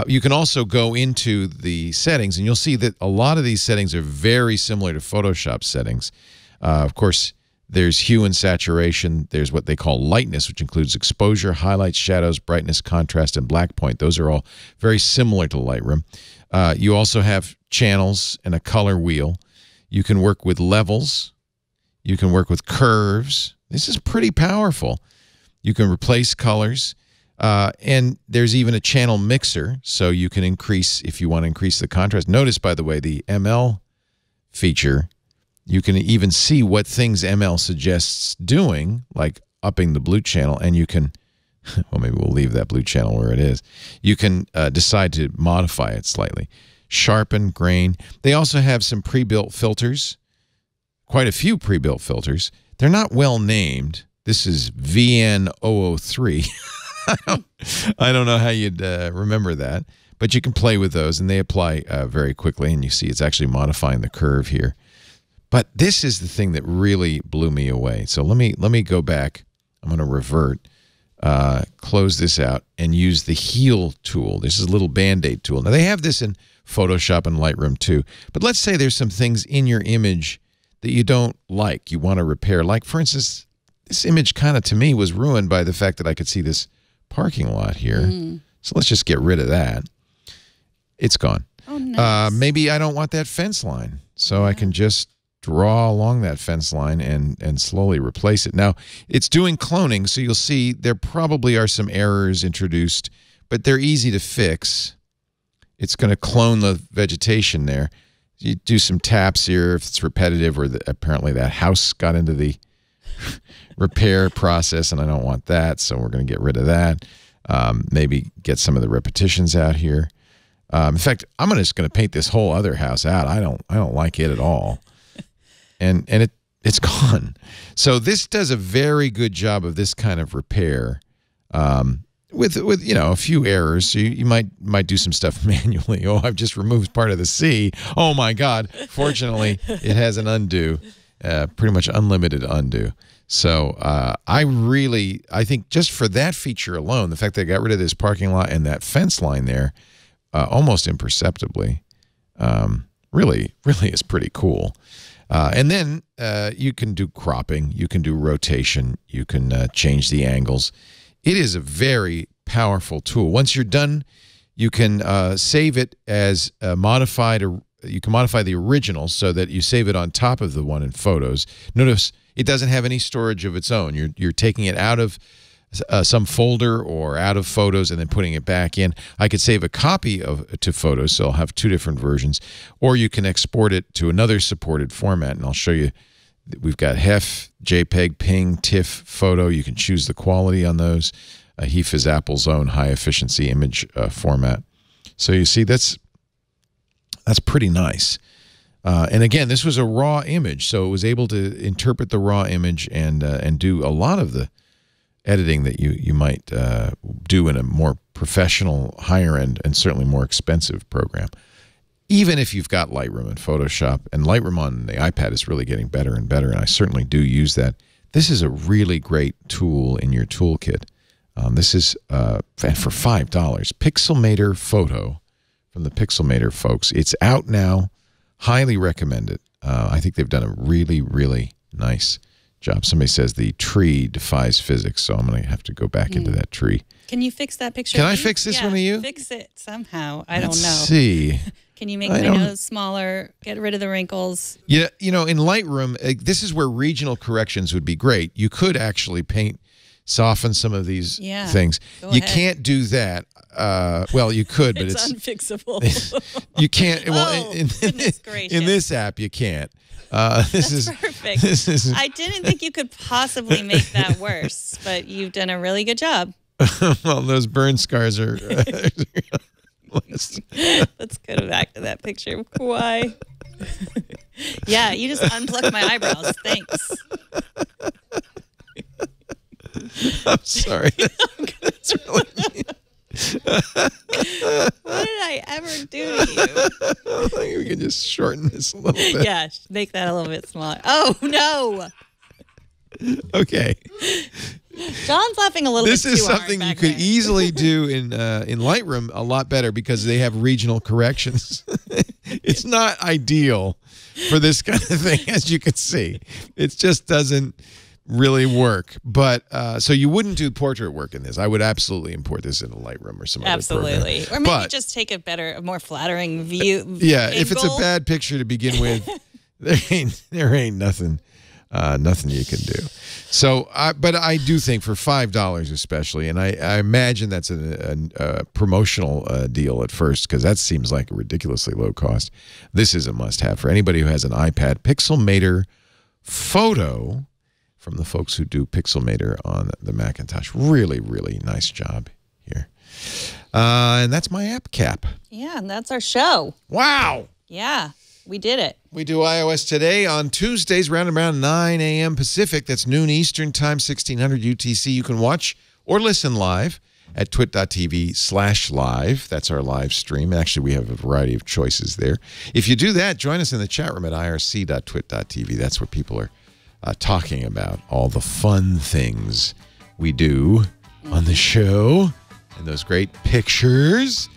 You can also go into the settings, and you'll see that a lot of these settings are very similar to Photoshop settings. Of course, there's hue and saturation. There's what they call lightness, which includes exposure, highlights, shadows, brightness, contrast, and black point. Those are all very similar to Lightroom. You also have channels and a color wheel. You can work with levels. You can work with curves. This is pretty powerful. You can replace colors. And there's even a channel mixer, so you can increase, if you want to increase the contrast. Notice, by the way, the ML feature, you can even see what things ML suggests doing, like upping the blue channel, and you can, well, maybe we'll leave that blue channel where it is. You can decide to modify it slightly. Sharpen, grain. They also have some pre-built filters, quite a few pre-built filters. They're not well named. This is VN003. I don't know how you'd remember that, but you can play with those, and they apply very quickly, and you see it's actually modifying the curve here. But this is the thing that really blew me away. So let me go back. I'm going to revert, close this out, and use the heal tool. This is a little Band-Aid tool. Now, they have this in Photoshop and Lightroom too, but let's say there's some things in your image that you don't like, you want to repair. Like, for instance, this image kind of, to me, was ruined by the fact that I could see this parking lot here. So let's just get rid of that. It's gone. Oh, nice. Maybe I don't want that fence line, so I can just draw along that fence line and slowly replace it. Now, it's doing cloning, so you'll see there probably are some errors introduced, but they're easy to fix. It's going to clone the vegetation there. You do some taps here if it's repetitive, or apparently that house got into the repair process, and I don't want that, so we're going to get rid of that. Maybe get some of the repetitions out here. In fact, I'm just going to paint this whole other house out. I don't like it at all. And it's gone. So this does a very good job of this kind of repair, with a few errors. So you might do some stuff manually. Oh, I've just removed part of the C. Oh my God! Fortunately, it has an undo, pretty much unlimited undo. So I think just for that feature alone, the fact that I got rid of this parking lot and that fence line there, almost imperceptibly, really is pretty cool. And then you can do cropping, you can do rotation, you can change the angles. It is a very powerful tool. Once you're done, you can save it as modified. You can modify the original so that you save it on top of the one in Photos. Notice it doesn't have any storage of its own. You're taking it out of some folder or out of Photos and then putting it back in. I could save a copy to Photos, so I'll have two different versions, or you can export it to another supported format, and I'll show you. We've got HEF, JPEG, PNG, TIFF, Photo. You can choose the quality on those. HEF is Apple's own high-efficiency image format. So you see, that's pretty nice. And again, this was a raw image, so it was able to interpret the raw image and do a lot of the editing that you might do in a more professional, higher end, and certainly more expensive program. Even if you've got Lightroom and Photoshop, and Lightroom on the iPad is really getting better and better, and I certainly do use that. This is a really great tool in your toolkit. This is for $5, Pixelmator Photo from the Pixelmator folks. It's out now. Highly recommend it. I think they've done a really, really nice job. Somebody says the tree defies physics, so I'm going to have to go back into that tree. Can you fix that picture? Can I fix this one of you? Fix it somehow. I don't know. Let's see. Can you make my nose smaller, get rid of the wrinkles? Yeah, in Lightroom, this is where regional corrections would be great. You could actually soften some of these things. You can't do that. Well, you could, but it's unfixable. You can't. Well, goodness gracious. In this app, you can't. This is perfect. I didn't think you could possibly make that worse, but you've done a really good job. Well, those burn scars are. Let's go back to that picture. Why? Yeah, you just unplucked my eyebrows. Thanks. I'm sorry. That's really mean. What did I ever do to you? I think we can just shorten this a little bit. Yeah, make that a little bit smaller. Oh, no. Okay. John's laughing a little bit too hard. This is something you could easily do in Lightroom a lot better because they have regional corrections. It's not ideal for this kind of thing, as you can see. It just doesn't really work. But so you wouldn't do portrait work in this. I would absolutely import this into Lightroom or some other program. Absolutely. Or maybe just take a more flattering view. Yeah, if it's a bad picture to begin with, there ain't nothing you can do. So, but I do think for $5 especially, and I imagine that's a promotional deal at first because that seems like a ridiculously low cost. This is a must-have for anybody who has an iPad. Pixelmator Photo from the folks who do Pixelmator on the Macintosh. Really, really nice job here. And that's my app cap. Yeah, and that's our show. Wow. Yeah. We did it. We do iOS Today on Tuesdays, around 9 a.m. Pacific. That's noon Eastern Time, 1600 UTC. You can watch or listen live at twit.tv/live. That's our live stream. Actually, we have a variety of choices there. If you do that, join us in the chat room at irc.twit.tv. That's where people are talking about all the fun things we do on the show and those great pictures.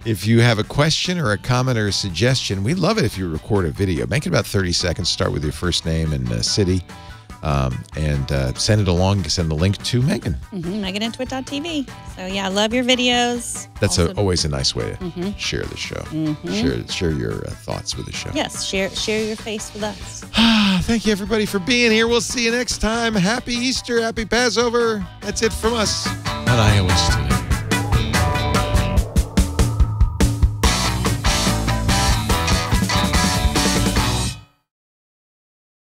If you have a question or a comment or a suggestion, we'd love it if you record a video. Make it about 30 seconds. Start with your first name and city. and send it along. Send the link to Megan. Megan at twit.tv. So, yeah, I love your videos. That's always a nice way to share the show. Share your thoughts with the show. Yes, share your face with us. Thank you, everybody, for being here. We'll see you next time. Happy Easter. Happy Passover. That's it from us on iOS Today.